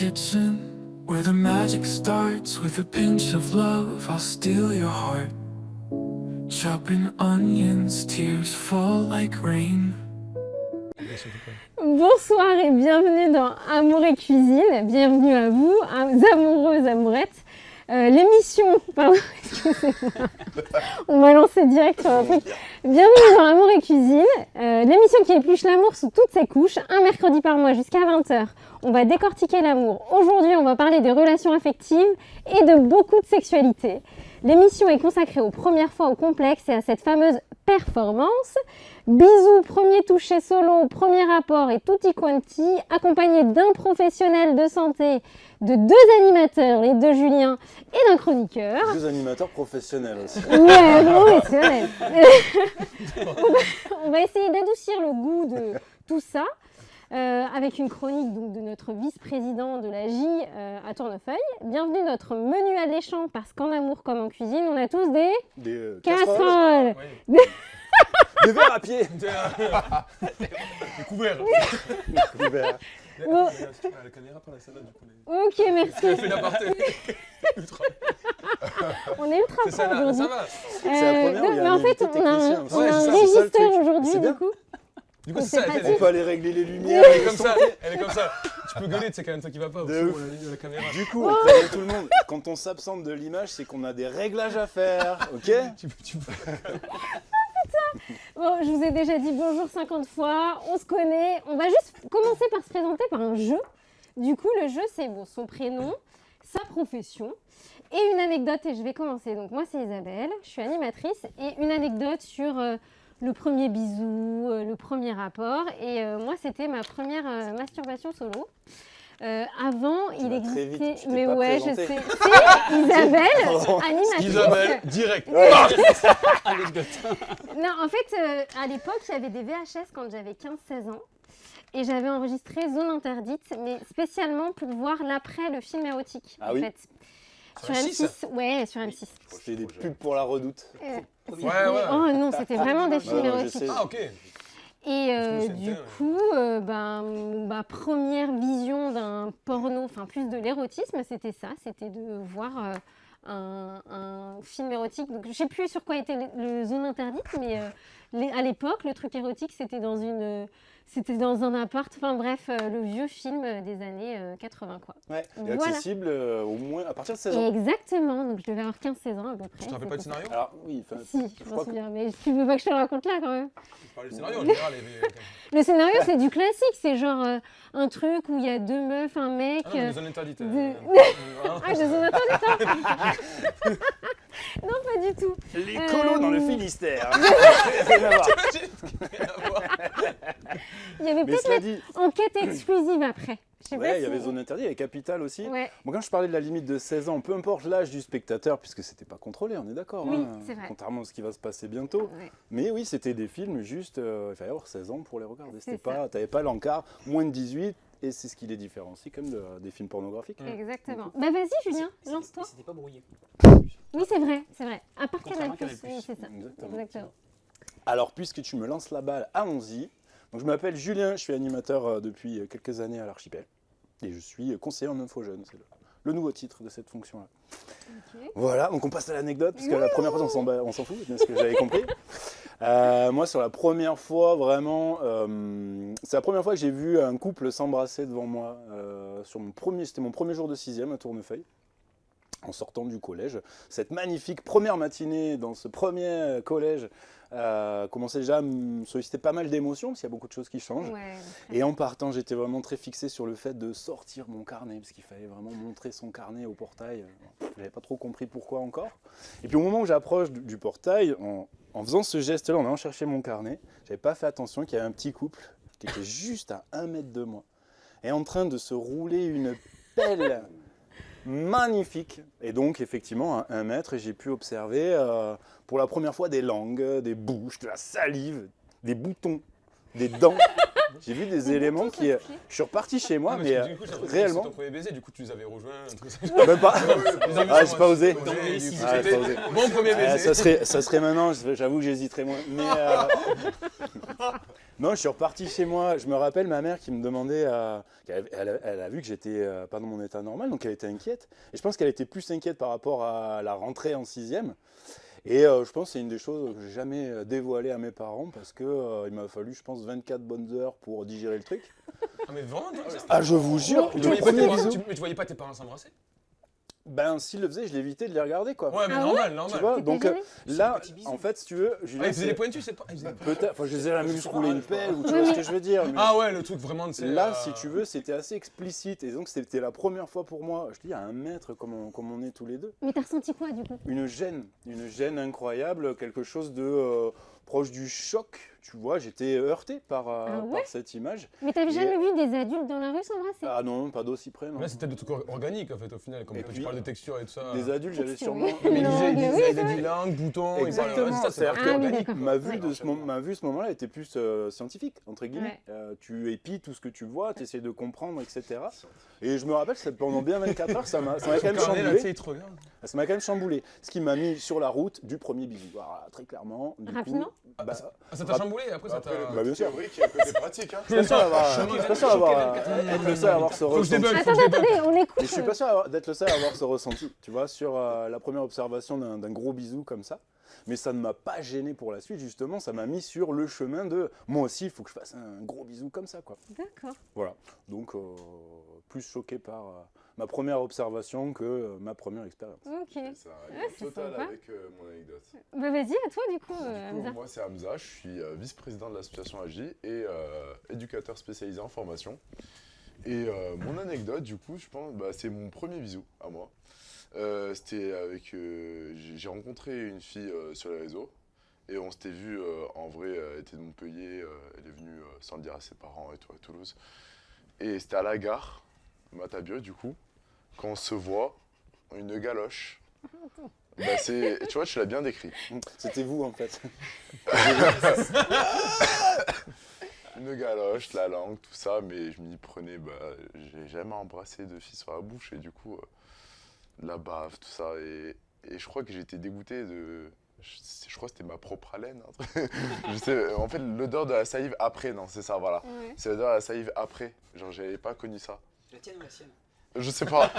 kitchen, where the magic starts with a pinch of love. I'll steal your heart. Chopping onions, tears fall like rain. Bonsoir et bienvenue dans Amour et Cuisine. Bienvenue à vous, amoureux, amourettes. L'émission, pardon, excusez-moi, on va lancer direct sur un truc. Bienvenue dans Amour et Cuisine, l'émission qui épluche l'amour sous toutes ses couches, un mercredi par mois jusqu'à 20h. On va décortiquer l'amour. Aujourd'hui, on va parler des relations affectives et de beaucoup de sexualité. L'émission est consacrée aux premières fois au complexe et à cette fameuse performance. Bisous, premier toucher solo, premier rapport et tutti quanti, accompagné d'un professionnel de santé, de deux animateurs, les deux Julien, et d'un chroniqueur. Deux animateurs professionnels aussi. Ouais, professionnels. On va essayer d'adoucir le goût de tout ça. Avec une chronique donc, de notre vice-président de la J à Tournefeuille. Bienvenue notre menu alléchant parce qu'en amour comme en cuisine, on a tous des casseroles. Oui. Des verres à pied. Des couverts. Couverts. Bon. La caméra par la salade du coup. Ok, merci. Fait l'aparté. On est ultra C'est ça, pro aujourd'hui. ça va. C'est la première où il y a mais un en fait, invité on a un, technicien. on a Ouais, un c'est ça, c'est ça, le régisseur truc. aujourd'hui, C'est bien. du coup. Du coup, C'est c'est ça. pratique. On peut aller régler les lumières. Elle est comme ça. Elle est comme ça. Tu peux gueuler, tu sais quand même ça qui va pas. De ouf. La caméra. Du coup, on prévient tout le monde. Quand on s'absente de l'image, c'est qu'on a des réglages à faire. Ok. Tu peux. Bon, je vous ai déjà dit bonjour 50 fois, on se connaît. On va juste commencer par se présenter par un jeu. Du coup, le jeu, c'est bon, son prénom, sa profession et une anecdote. Et je vais commencer. Donc, moi, c'est Isabelle, je suis animatrice. Et une anecdote sur le premier bisou, le premier rapport. Et moi, c'était ma première masturbation solo. Avant, il vas très existait. vite, tu t'es Mais pas ouais, présentée. je sais. C'est Isabelle, Pardon. animatrice. Isabelle, direct. Non, en fait, à l'époque, il y avait des VHS quand j'avais 15-16 ans. Et j'avais enregistré Zone Interdite, mais spécialement pour voir l'après, le film érotique. Ah en oui. fait. Sur M6? Ouais, sur M6. Je fais des pubs pour la Redoute. C'était- ouais. Oh non, c'était vraiment des films Ouais, je érotiques. sais. Ah, ok. Et me du souviens, coup, ma première vision d'un porno, enfin plus de l'érotisme, c'était ça, c'était de voir un film érotique. Donc, je ne sais plus sur quoi était le Zone Interdite, mais à l'époque, le truc érotique, c'était dans un appart. Enfin bref, le vieux film des années 80, quoi. Ouais. Et Voilà. accessible au moins à partir de 16 ans. Exactement, donc je devais avoir 15-16 ans à peu près. Tu te rappelles pas du c'est pour scénario? Alors oui. enfin, ça. Si, je crois m'en que- souviens, mais tu veux pas que je te le raconte là quand même? Tu parles du scénario en général. Le scénario, c'est du classique, c'est genre un truc où il y a deux meufs, un mec. Ah non, mais zone interdite. Ah, je zone interdite, hein. Non, pas du tout. Les colos dans le Finistère. Il y avait Mais peut-être cela dit, enquête exclusive après. Je sais pas ouais, il y si- avait Zone Interdite, il y avait Capital aussi. Ouais. Bon, quand je parlais de la limite de 16 ans, peu importe l'âge du spectateur, puisque c'était pas contrôlé, on est d'accord. Oui, hein, c'est vrai. contrairement à ce qui va se passer bientôt. Ouais. Mais oui, c'était des films juste, il fallait avoir 16 ans pour les regarder. C'est C'était pas, t'avais pas l'encart, moins de 18, et c'est ce qui les différencie comme des films pornographiques. Exactement. Bah vas-y, Julien, lance-toi. C'était pas brouillé. Oui, c'est vrai, c'est vrai. À part Canal+, Contrairement à Canal+. oui, c'est ça. Exactement. Alors, puisque tu me lances la balle, allons-y. Donc, je m'appelle Julien, je suis animateur depuis quelques années à l'Archipel. Et je suis conseiller en info jeune, c'est le nouveau titre de cette fonction-là. Ok. Voilà, donc on passe à l'anecdote, parce que la première fois, on s'en fout, c'est ce que j'avais compris. Moi, sur la première fois, vraiment, c'est la première fois que j'ai vu un couple s'embrasser devant moi. C'était mon premier jour de 6e à Tournefeuille, en sortant du collège. Cette magnifique première matinée dans ce premier collège commençait déjà à me solliciter pas mal d'émotions, parce qu'il y a beaucoup de choses qui changent. Ouais. Et en partant, j'étais vraiment très fixé sur le fait de sortir mon carnet, parce qu'il fallait vraiment montrer son carnet au portail. Je n'avais pas trop compris pourquoi encore. Et puis au moment où j'approche du portail, en faisant ce geste-là, en allant chercher mon carnet, j'avais pas fait attention qu'il y avait un petit couple qui était juste à 1 mètre de moi, et en train de se rouler une pelle magnifique. Et donc, effectivement, à 1 mètre, j'ai pu observer pour la première fois des langues, des bouches, de la salive, des boutons, des dents. J'ai vu des éléments boutons qui... se toucher. je suis reparti chez moi, Non, mais parce que du coup, j'ai l'impression que réellement... c'est ton premier baiser, du coup, tu les avais rejoints. Un truc comme ça. Même pas. Ah, j'ai pas osé. Bon Ah, j'ai pas osé. premier Ah, baiser. ça serait maintenant, j'avoue que j'hésiterais moins. Mais Non, je suis reparti chez moi. Je me rappelle ma mère qui me demandait, elle a vu que j'étais pas dans mon état normal, donc elle était inquiète. Et je pense qu'elle était plus inquiète par rapport à la rentrée en 6e. Et je pense que c'est une des choses que j'ai jamais dévoilées à mes parents parce que il m'a fallu, je pense, 24 bonnes heures pour digérer le truc. Ah, mais vraiment, Ah, je vous jure, mais le premier bisou. tu voyais pas tes parents s'embrasser? Ben, s'ils le faisaient, je l'évitais de les regarder, quoi. Ouais, mais Ah normal, Tu normal. vois, T'étais donc gêné là, en fait, si tu veux, Julien, Ah, ils faisaient c'est- des pointus, c'est pas. Ils faisaient- peut-être, enfin, je les ai jamais vu se rouler une pelle, ou tu vois ce que je veux dire. mais- Ah ouais, le truc vraiment de Là, si tu veux, c'était assez explicite. Et donc, c'était la première fois pour moi, je te dis, à 1 mètre, comme on est tous les deux. Mais t'as ressenti quoi du coup? Une gêne incroyable, quelque chose de proche du choc. Tu vois, j'étais heurté Ah ouais par cette image. Mais t'avais Et- jamais vu des adultes dans la rue s'embrasser? Ah non, pas d'aussi près, non. Là, c'était des trucs organiques en fait, au final. Comme Et tu puis, parles de texture et tout ça. Des adultes, j'avais Texture, sûrement... oui. Mais il Non, disait, mais oui, il c'est a vrai. dit langue, bouton, Exactement, il parlait, c'est-à-dire Ah que oui, organique. d'accord. Ma vue, Ouais. ma vue, ce moment-là, était plus scientifique, entre guillemets. Tu épis tout ce que tu vois, tu essaies de comprendre, etc. Et je me rappelle, pendant bien 24 heures, ça m'a quand même Carnet, là, tu chamboulé. sais, il te regarde. Ça m'a quand même chamboulé. Ce qui m'a mis sur la route du premier bisou. Voilà, très clairement. Du Rapidement coup, bah, Ah, ça t'a chamboulé et après ça t'a. Après, le Bah, côté bien sûr. théorique et le côté pratique. Hein. je suis pas sûr d'avoir Chemin, je suis pas sûr d'avoir, choqué, être le seul à avoir ce Faut que je ressenti. débug. Attendez, attendez, on écoute. Mais je suis pas sûr d'être le seul à avoir ce ressenti, tu vois, sur la première observation d'un gros bisou comme ça. Mais ça ne m'a pas gêné pour la suite, justement, ça m'a mis sur le chemin de moi aussi, il faut que je fasse un gros bisou comme ça, quoi. D'accord. Voilà. Donc, plus choqué par ma première observation que ma première expérience. Ok. Et ça a Ouais, un c'est total sympa. avec mon anecdote. Bah vas-y, à toi du coup, Du coup, Hamza. moi, c'est Hamza, je suis vice-président de l'association AJ et éducateur spécialisé en formation. Et mon anecdote, du coup, je pense, bah, c'est mon premier bisou à moi. C'était avec. J'ai rencontré une fille sur les réseaux et on s'était vu en vrai. Elle était de Montpellier, elle est venue sans le dire à ses parents et tout à Toulouse. Et c'était à la gare, Matabieu, du coup, quand on se voit, une galoche. Bah, tu vois, tu l'as bien décrit. C'était vous, en fait. Une galoche, la langue, tout ça, mais je m'y prenais, bah, j'ai jamais embrassé de fille sur la bouche et du coup, la bave, tout ça. Et je crois que j'étais dégoûté de. Je crois que c'était ma propre haleine. Un truc. Je sais, en fait, l'odeur de la salive après, non, c'est ça, voilà. Ouais. C'est l'odeur de la salive après. Genre, j'avais pas connu ça. La tienne ou la sienne? Je sais pas.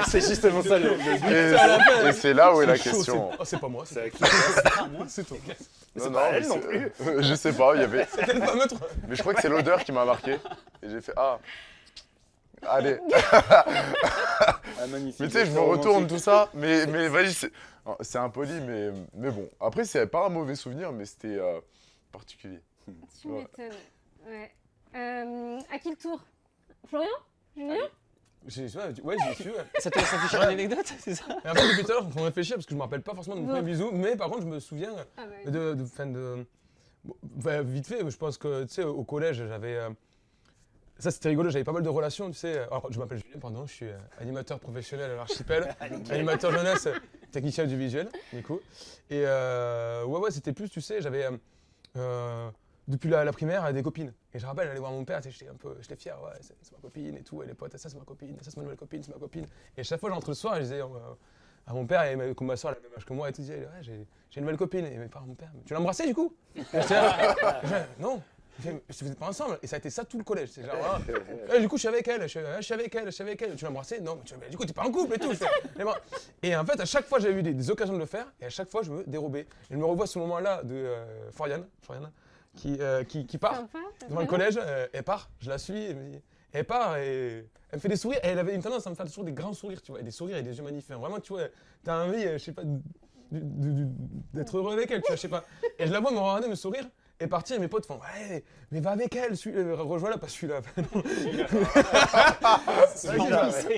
C'est justement ça le but. Et c'est là où est la C'est chaud, question. Oh, c'est pas moi, c'est C'est Ah, moi? c'est toi. c'est pas elle non plus. Je sais pas, il y avait. Peut-être pas mettre. Mais je crois que c'est l'odeur qui m'a marqué. Et j'ai fait ah. Allez. Ah, magnifique. Mais tu sais, je me retourne tout ça. Mais vas-y, c'est impoli, mais bon. Après, c'est pas un mauvais souvenir, mais c'était particulier. Tu Ouais. m'étonnes. Ouais. À qui le tour? Florian? Julien? Ouais, j'y suis. Ouais. Ça te laisse afficher une anecdote, c'est ça? Et en fait, depuis tout à l'heure, on réfléchit parce que je me rappelle pas forcément de mon Bon. premier bisou, mais par contre, je me souviens Ah bah, Bon, vite fait, je pense que, tu sais, au collège, j'avais... Ça, c'était rigolo, j'avais pas mal de relations, tu sais. Alors, je m'appelle Julien, pardon, je suis animateur professionnel à l'Archipel, animateur jeunesse, technicien audiovisuel, du coup. Et ouais, c'était plus, tu sais, j'avais... depuis la primaire, des copines. Et je me rappelle, j'allais voir mon père, tu sais, j'étais fier, ouais, c'est ma copine et tout, et les potes, ça c'est ma copine, ça c'est ma nouvelle copine, c'est ma copine. Et chaque fois, j'entre le soir, et je disais à mon père, et comme ma soeur a le même âge que moi, et tout, je disais, ouais, j'ai une nouvelle copine. Et mes parents, mon père, tu l'as embrassée du coup? Et j'étais là, non. Il fait, vous n'êtes pas ensemble. Et ça a été ça tout le collège. C'est genre, ah, du coup, je suis avec elle, je suis avec elle. Tu l'as embrassée? Non. Mais du coup, t'es pas en couple et tout. Je fais, mais bon. Et en fait, à chaque fois, j'avais eu des occasions de le faire. Et à chaque fois, je me dérobais. Et je me revois à ce moment-là de Floriane, qui part sympa, devant le collège. Elle part, je la suis. Elle part et elle me fait des sourires. Et elle avait une tendance à me faire toujours des grands sourires, tu vois. Et des sourires et des yeux magnifiques. Vraiment, tu vois, t'as envie, je sais pas, d'être heureux avec elle, tu vois, je sais pas. Et je la vois me regarder, me sourire. Et partir, et mes potes font ouais, mais va avec elle, rejoins-la, pas celui-là.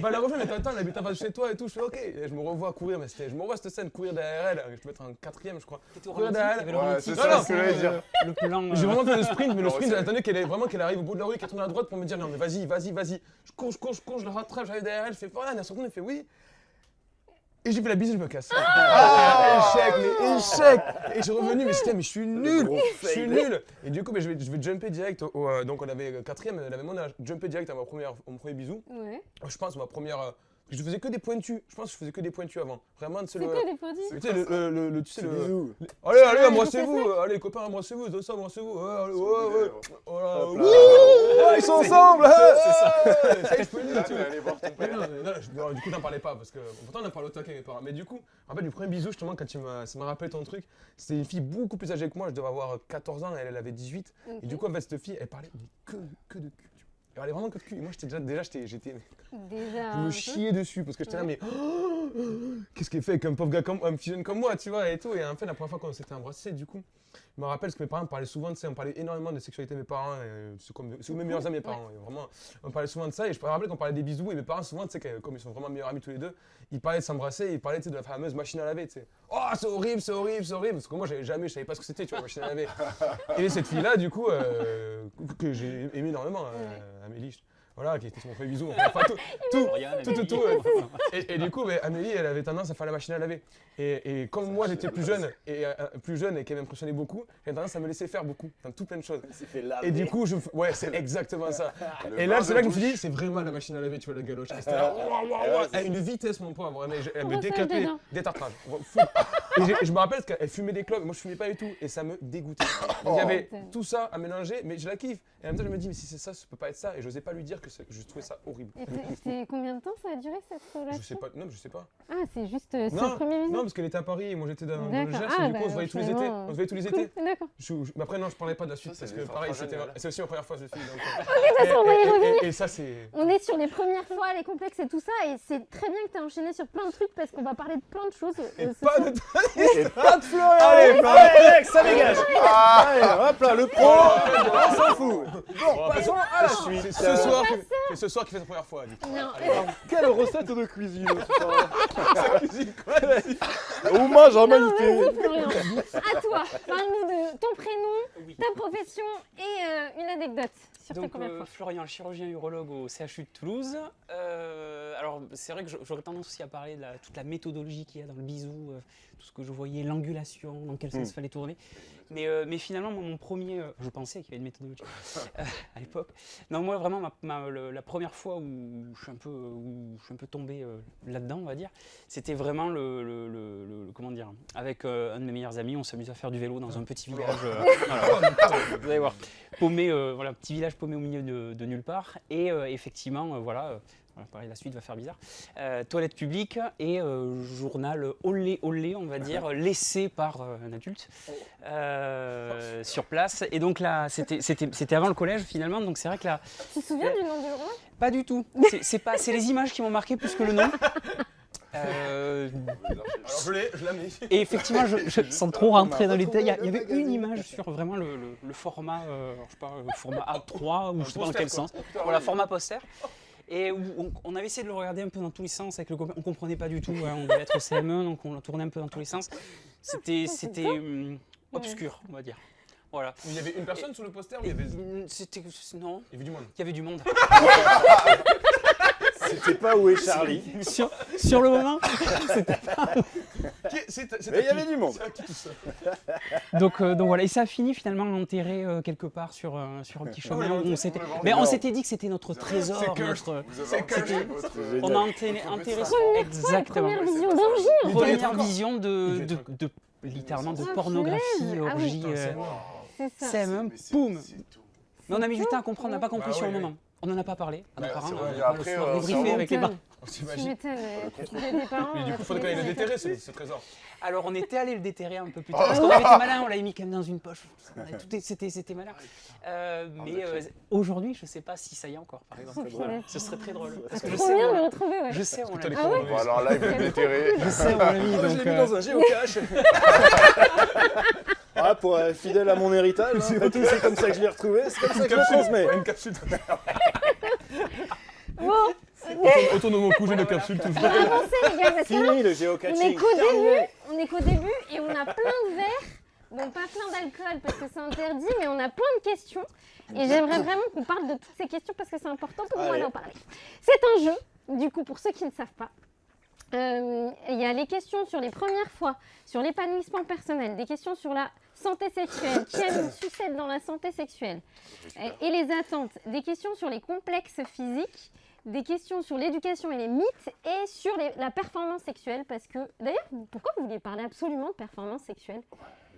Va la rejoindre, mais t'attends, elle habite en face de chez toi et tout. Je fais ok. Et je me revois courir, mais je me revois cette scène, courir derrière elle. Je dois être en 4ème, je crois. T'étais au Courir ralenti, derrière t'avais elle. le Ouais, ralenti. c'est Non, ça non, ce que j'allais dire. Le plan. J'ai vraiment fait le sprint, mais le Non, sprint, c'est- j'attendais qu'elle arrive au bout de la rue, qu'elle tourne à droite pour me dire non, mais vas-y. Je cours, je la rattrape, j'arrive derrière elle, je fais voilà, elle se retourne, elle fait oui. Et j'ai fait la bise et je me casse. Échec. Et je suis revenu, mais je suis nul. Je suis nul. Et du coup, je vais jumper direct. Donc on avait 4ème, elle avait mon âge. Jumper direct à mon premier bisou. Ouais. Je pense ma première Je faisais que des pointus. Je pense que je faisais que des pointus avant. Vraiment, C'est quoi les produits? Tu sais, tu sais, Bisous. Allez, allez, Ah, embrassez-vous. Allez, copains, embrassez-vous. Tout ça, embrassez-vous. Ouais, ouais, ouais. Voilà. Hop là. Wouh, Ils sont ensemble. C'est ça. Ça y est, je peux le dire, tu Là, vois. t'es allé voir ton Mais père. non, du coup, t'en parlais pas parce que pourtant, on en parle au taquet, mes parents. Mais du coup, je me rappelle du premier bisou, justement, quand ça m'a rappelé ton truc. C'était une fille beaucoup plus âgée que moi. Je devais avoir 14 ans, elle avait 18. Et du coup, en fait, cette fille, elle parlait mais que de cul. Tu vois. Elle parlait vraiment que de cul. Et moi, j'étais. Déjà. Je me chiais dessus parce que j'étais là, mais qu'est-ce qu'il fait avec un pauvre gars un petit jeune comme moi, tu vois, et tout. Et en fait, la première fois qu'on s'était embrassé, du coup, je me rappelle que mes parents me parlaient souvent de ça, on parlait énormément de sexualité de mes parents, c'est mes meilleurs amis, mes parents, et vraiment, on parlait souvent de ça. Et je me rappelle qu'on parlait des bisous, et mes parents, souvent, tu sais, comme ils sont vraiment meilleurs amis tous les deux, ils parlaient de s'embrasser, ils parlaient tu sais, de la fameuse machine à laver, tu sais. Oh, c'est horrible, c'est horrible, c'est horrible, parce que moi, je savais pas ce que c'était, tu vois, machine à laver. Et cette fille-là, du coup, que j'ai aimé énormément, Amélie. Voilà, qui était mon premier bisou. Enfin, tout. Et du coup, Amélie, elle avait tendance à faire la machine à laver. Et comme moi, j'étais plus jeune et qu'elle m'impressionnait beaucoup, j'avais tendance à me laisser faire beaucoup, dans tout plein de choses. s'est fait laver. Et du coup, ouais, c'est exactement ça. Et là, c'est là que je me suis dit, c'est vraiment la machine à laver, tu vois, la galoche. Et c'était là, à une vitesse, mon pauvre. Elle me décapait des tartrages. Fou. Et je me rappelle qu'elle fumait des clopes, moi je fumais pas du tout, et ça me dégoûtait. Donc, il y avait tout ça à mélanger, mais je la kiffe. Et en même temps, je me dis, mais si c'est ça, ça peut pas être ça. Et j'osais pas lui dire que je trouvais ça horrible. Et c'était combien de temps ça a duré cette relation? Je sais pas, non, je sais pas. Ah, c'est juste ce Non, premier bisou? non, parce qu'elle était à Paris et moi j'étais dans le D'accord. Gers, Ah, et du coup on se voyait tous les étés. finalement, On se voyait tous les Cool, étés. d'accord. Mais après, non, je parlais pas de la suite, Ça, parce c'est que des pareil, fois très c'est aussi ma première fois, je suis. Donc, toute façon, on va y revenir. et ça, c'est. On est sur les premières fois, les complexes et tout ça, et c'est très bien que tu as enchaîné sur plein de trucs parce qu'on va parler de plein de choses. Et ce pas soir. de. Et pas de Florian. Allez, Alex, ça dégage. Allez, hop là, le pro. On s'en fout. Bon, Passons à la c'est suite. ce soir qui fait sa première fois, du coup. Non, Quelle recette de cuisine. Hommage à Maïté. vas-y Florian, à toi, parle-nous de ton prénom, Oui. ta profession et une anecdote sur ta Donc, première fois. Florian, chirurgien urologue au CHU de Toulouse. Alors, c'est vrai que j'aurais tendance aussi à parler de toute la méthodologie qu'il y a dans le bisou, tout ce que je voyais, l'angulation, dans quel sens il fallait tourner. Mais finalement, moi, mon premier, je pensais qu'il y avait une méthodologie à l'époque. Non, moi, vraiment, la première fois où je suis un peu tombé là-dedans, on va dire, c'était vraiment comment dire, avec un de mes meilleurs amis, on s'amusait à faire du vélo dans un petit village. Voilà, vous allez voir, paumé, voilà, petit village paumé au milieu de nulle part. Et effectivement, voilà, pareil, la suite va faire bizarre. Toilette publique et journal olé, on va dire, laissé par un adulte sur place. Et donc là, c'était avant le collège finalement, donc c'est vrai que là, Tu te souviens du nom du journal? pas du tout. C'est les images qui m'ont marqué plus que le nom. Alors je l'ai mis. Et effectivement, sans trop rentrer dans les détails, il y avait une image sur vraiment le format, je sais pas, le format A3 ou je sais pas dans quel sens. Voilà, format poster. Et où on avait essayé de le regarder un peu dans tous les sens avec le copain. On comprenait pas du tout. Hein, on devait être au CM1, donc on tournait un peu dans tous les sens. C'était obscur, on va dire. Voilà. Il y avait une personne sur le poster ou il y avait. Non, Il y avait du monde. il y avait du monde. C'était pas où est Charlie. sur le moment. Mais il y avait du monde. Donc voilà, et ça a fini finalement enterré quelque part sur un petit chemin. Où on s'était dit que c'était notre trésor. On a enterré ça. Exactement. Première vision d'orgie en fait. Première vision de littéralement de Ah, pornographie, punaise. Ah oui. orgie. C'est ça. CM1, boum. Mais on a mis du temps à comprendre, on n'a pas compris Bah sur le oui. moment. On n'en a pas parlé à nos Ouais, parents. c'est On vrai. a Après, débriefé avec les parents. Tu T'imagines. m'étonnes, tu fais des parents. Mais du coup, faudrait qu'on aille le déterrer, ce trésor. Alors on était allé le déterrer un peu plus tard parce qu'on avait été malin, on l'avait mis quand même dans une poche. C'était malin. Mais aujourd'hui, je sais pas si ça y est encore, par exemple. Ce serait très drôle. Parce que je Trop sais, bien de le on retrouver, ouais. je sais, on l'a mis. Ah ouais. Bon, alors là, il va être déterré. Je sais, on l'a mis. Moi, je Donc, l'ai mis dans un géocache. Ah, pour être fidèle à mon héritage, hein. Après tout, c'est comme ça que je l'ai retrouvé, c'est comme ça que je le transmets. Une capsule. Bon, Autour de mon cou, j'ai une capsule toujours. avancez les gars, parce que là, Fini le on est géocaching. qu'au début et on a plein de verres. Bon, pas plein d'alcool parce que c'est interdit, mais on a plein de questions. Et j'aimerais vraiment qu'on parle de toutes ces questions parce que c'est important pour moi Allez. d'en parler. C'est un jeu, du coup, pour ceux qui ne savent pas. Il y a les questions sur les premières fois, sur l'épanouissement personnel, des questions sur la santé sexuelle, qui aime une sucette dans la santé sexuelle, et les attentes, des questions sur les complexes physiques, des questions sur l'éducation et les mythes et sur la performance sexuelle. Parce que, d'ailleurs, pourquoi vous vouliez parler absolument de performance sexuelle?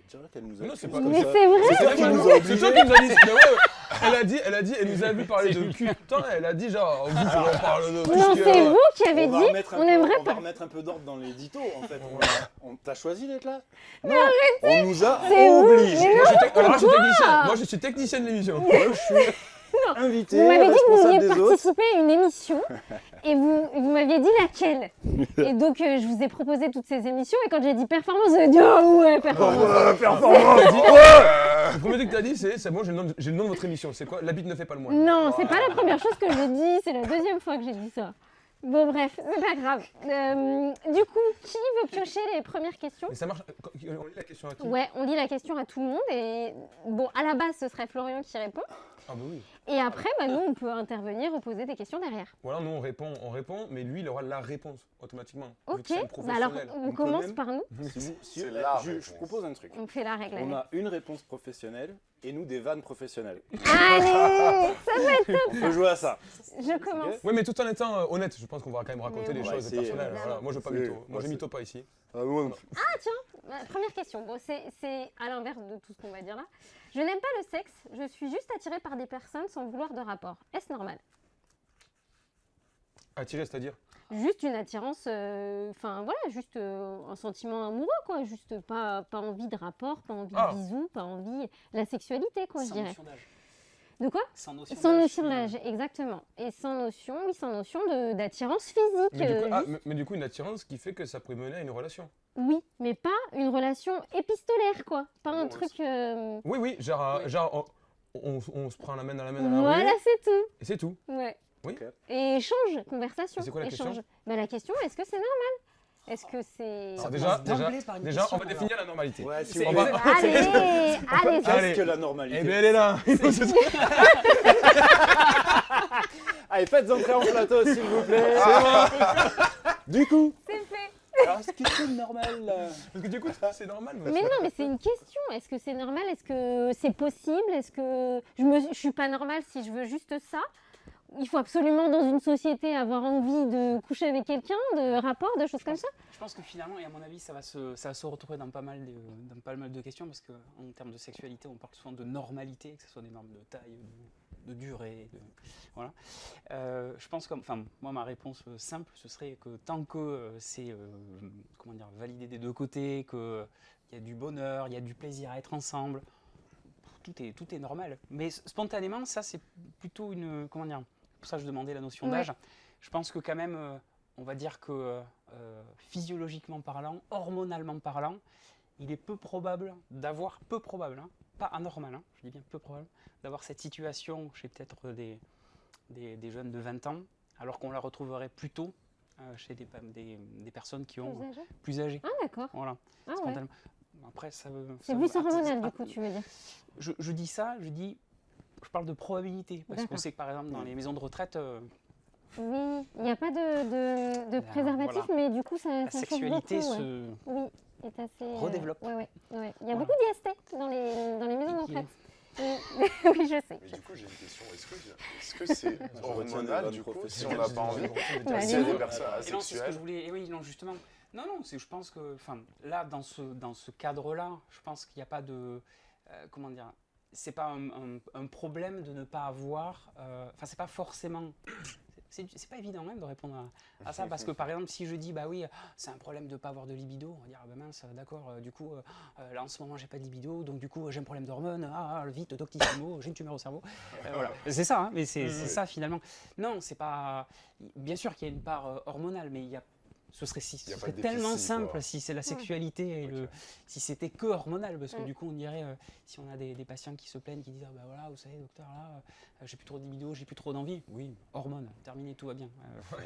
Je dirais qu'elle nous a Non, c'est pris pas comme Mais ça. c'est vrai. C'est toi qui nous a C'est obligés. toi qui nous a dit. Mais ouais, elle nous a vu parler de cul. Putain, elle a dit genre, vous, on parle de tout Non, ce que- c'est vous qui avez On va dit, remettre un on peu- aimerait on va pas. remettre un peu d'ordre dans l'édito en fait. T'as choisi d'être là? Mais Non, on nous a C'est vous, obligés. mais Moi, alors, je suis technicien. Moi, je suis technicien de l'émission. Moi, je suis invité, Vous m'avez dit que vous responsable vouliez des autres. participer à une émission et vous m'aviez dit laquelle. Et donc je vous ai proposé toutes ces émissions et quand j'ai dit performance, vous avez dit oh ouais performance. Performance. Le premier truc que t'as dit, c'est bon, j'ai le nom de votre émission. C'est quoi? La bite ne fait pas le moine. Non, c'est pas la première chose que j'ai dit, c'est la deuxième fois que j'ai dit ça. Bon bref, c'est pas grave. Du coup, qui veut piocher les premières questions? Mais ça marche. On lit la question à qui? Ouais, on lit la question à tout le monde et bon, à la base, ce serait Florian qui répond. Ah bah oui. Et après, nous, on peut intervenir, poser des questions derrière. Voilà, nous on répond, mais lui il aura la réponse automatiquement. Vu Ok, que c'est un bah alors professionnel. on peut commence même- par nous. C'est la Je réponse. propose un truc. On fait la règle. On allez. a une réponse professionnelle et nous des vannes professionnelles. Allez, On peut jouer à ça. je commence. Oui, mais tout en étant honnête, je pense qu'on va quand même raconter Mais des on va choses essayer, personnelles. évidemment. Voilà. Moi je veux pas C'est- mytho. Moi ouais, je c'est- mytho pas ici. Première question. Bon, c'est à l'inverse de tout ce qu'on va dire là. Je n'aime pas le sexe. Je suis juste attirée par des personnes sans vouloir de rapport. Est-ce normal? Attiré, c'est-à-dire? Juste une attirance, enfin voilà, juste un sentiment amoureux quoi. Juste pas envie de rapport, pas envie Ah. de bisous, pas envie la sexualité quoi, je Sans dirais. notion d'âge. De quoi? Sans notion Sans d'âge. notion d'âge, exactement. Et sans notion d'attirance physique. Mais du, coup, juste- mais du coup, une attirance qui fait que ça pourrait mener à une relation. Oui, mais pas une relation épistolaire quoi. Pas un Ouais, truc. Oui, oui, genre, Ouais. on se prend la main dans la main dans la Voilà, rue, c'est tout. et c'est tout. Ouais. Oui. Ok. Et échange, conversation. Et c'est quoi la échange. question Bah, la question, est-ce que c'est normal? Est-ce que c'est. Ça, On déjà, commence d'emblée par une déjà, on question, va alors. définir la normalité. Ouais, si C'est- vous on voulez. va- Allez, allez, Allez. Qu'est-ce que la normalité? Eh bien, elle est là. Allez, faites entrer en plateau, s'il vous plaît. Du coup, c'est fait. alors est-ce que c'est normal Parce que du coup, c'est normal. Mais non, mais c'est une question. Est-ce que c'est normal? Est-ce que c'est possible? Est-ce que je suis pas normale si je veux juste ça? Il faut absolument dans une société avoir envie de coucher avec quelqu'un, de rapport, de choses comme ça. Je pense que finalement, et à mon avis, ça va se retrouver dans pas mal de questions, parce qu'en termes de sexualité, on parle souvent de normalité, que ce soit des normes de taille, de durée, voilà. Je pense que, enfin, moi, ma réponse simple, ce serait que tant que c'est, comment dire, validé des deux côtés, qu'il y a du bonheur, il y a du plaisir à être ensemble, tout est normal. Mais spontanément, ça, c'est plutôt une, comment dire, pour ça je demandais la notion Ouais. d'âge. Je pense que quand même, on va dire que physiologiquement parlant, hormonalement parlant, il est peu probable, hein, pas anormal, hein, je dis bien peu probable, d'avoir cette situation chez peut-être des jeunes de 20 ans, alors qu'on la retrouverait plutôt chez des personnes qui ont Plus âgé. plus âgées. Ah, d'accord. Voilà, Ah, ouais. spontanément. Après, ça veut. C'est ça plus veut- hormonal, ah, du coup, tu veux dire. je dis ça, je parle de probabilité, parce qu'on D'accord. sait que par exemple dans les maisons de retraite, Oui, il n'y a pas de Là, préservatif, voilà. mais du coup, ça la change sexualité beaucoup. Ouais. se Oui, est assez. redéveloppe. Ouais. Il y a Voilà. beaucoup d'IST dans les maisons de Qui- retraite. Oui, oui, je sais. Mais du coup, j'ai une question. Est-ce que c'est hormonal, du coup, si on n'a pas envie? Vas-y. S'il y a des personnes Et non, c'est ce que asexuelles, je voulais. Et oui, non, justement. Non, je pense que, enfin, là, dans ce cadre-là, je pense qu'il n'y a pas de, comment dire, c'est pas un problème de ne pas avoir. Enfin, c'est pas forcément. C'est pas évident même de répondre à ça, parce que par exemple, si je dis, bah oui, c'est un problème de ne pas avoir de libido, on va dire, ah bah mince, d'accord, du coup, là en ce moment, j'ai pas de libido, donc du coup, j'ai un problème d'hormones, vite, doctissimo, j'ai une tumeur au cerveau. Voilà. C'est ça, hein, mais c'est ça finalement. Non, c'est pas. Bien sûr qu'il y a une part hormonale, mais il y a. Ce serait, Il y a pas serait de tellement déficit, simple quoi. si c'est la sexualité et Ok. si c'était que hormonal, parce que Mm. du coup on dirait, si on a des patients qui se plaignent, qui disent ah bah voilà, vous savez docteur là, j'ai plus trop de libido, j'ai plus trop d'envie, oui, hormones, terminé, tout va bien. Ouais.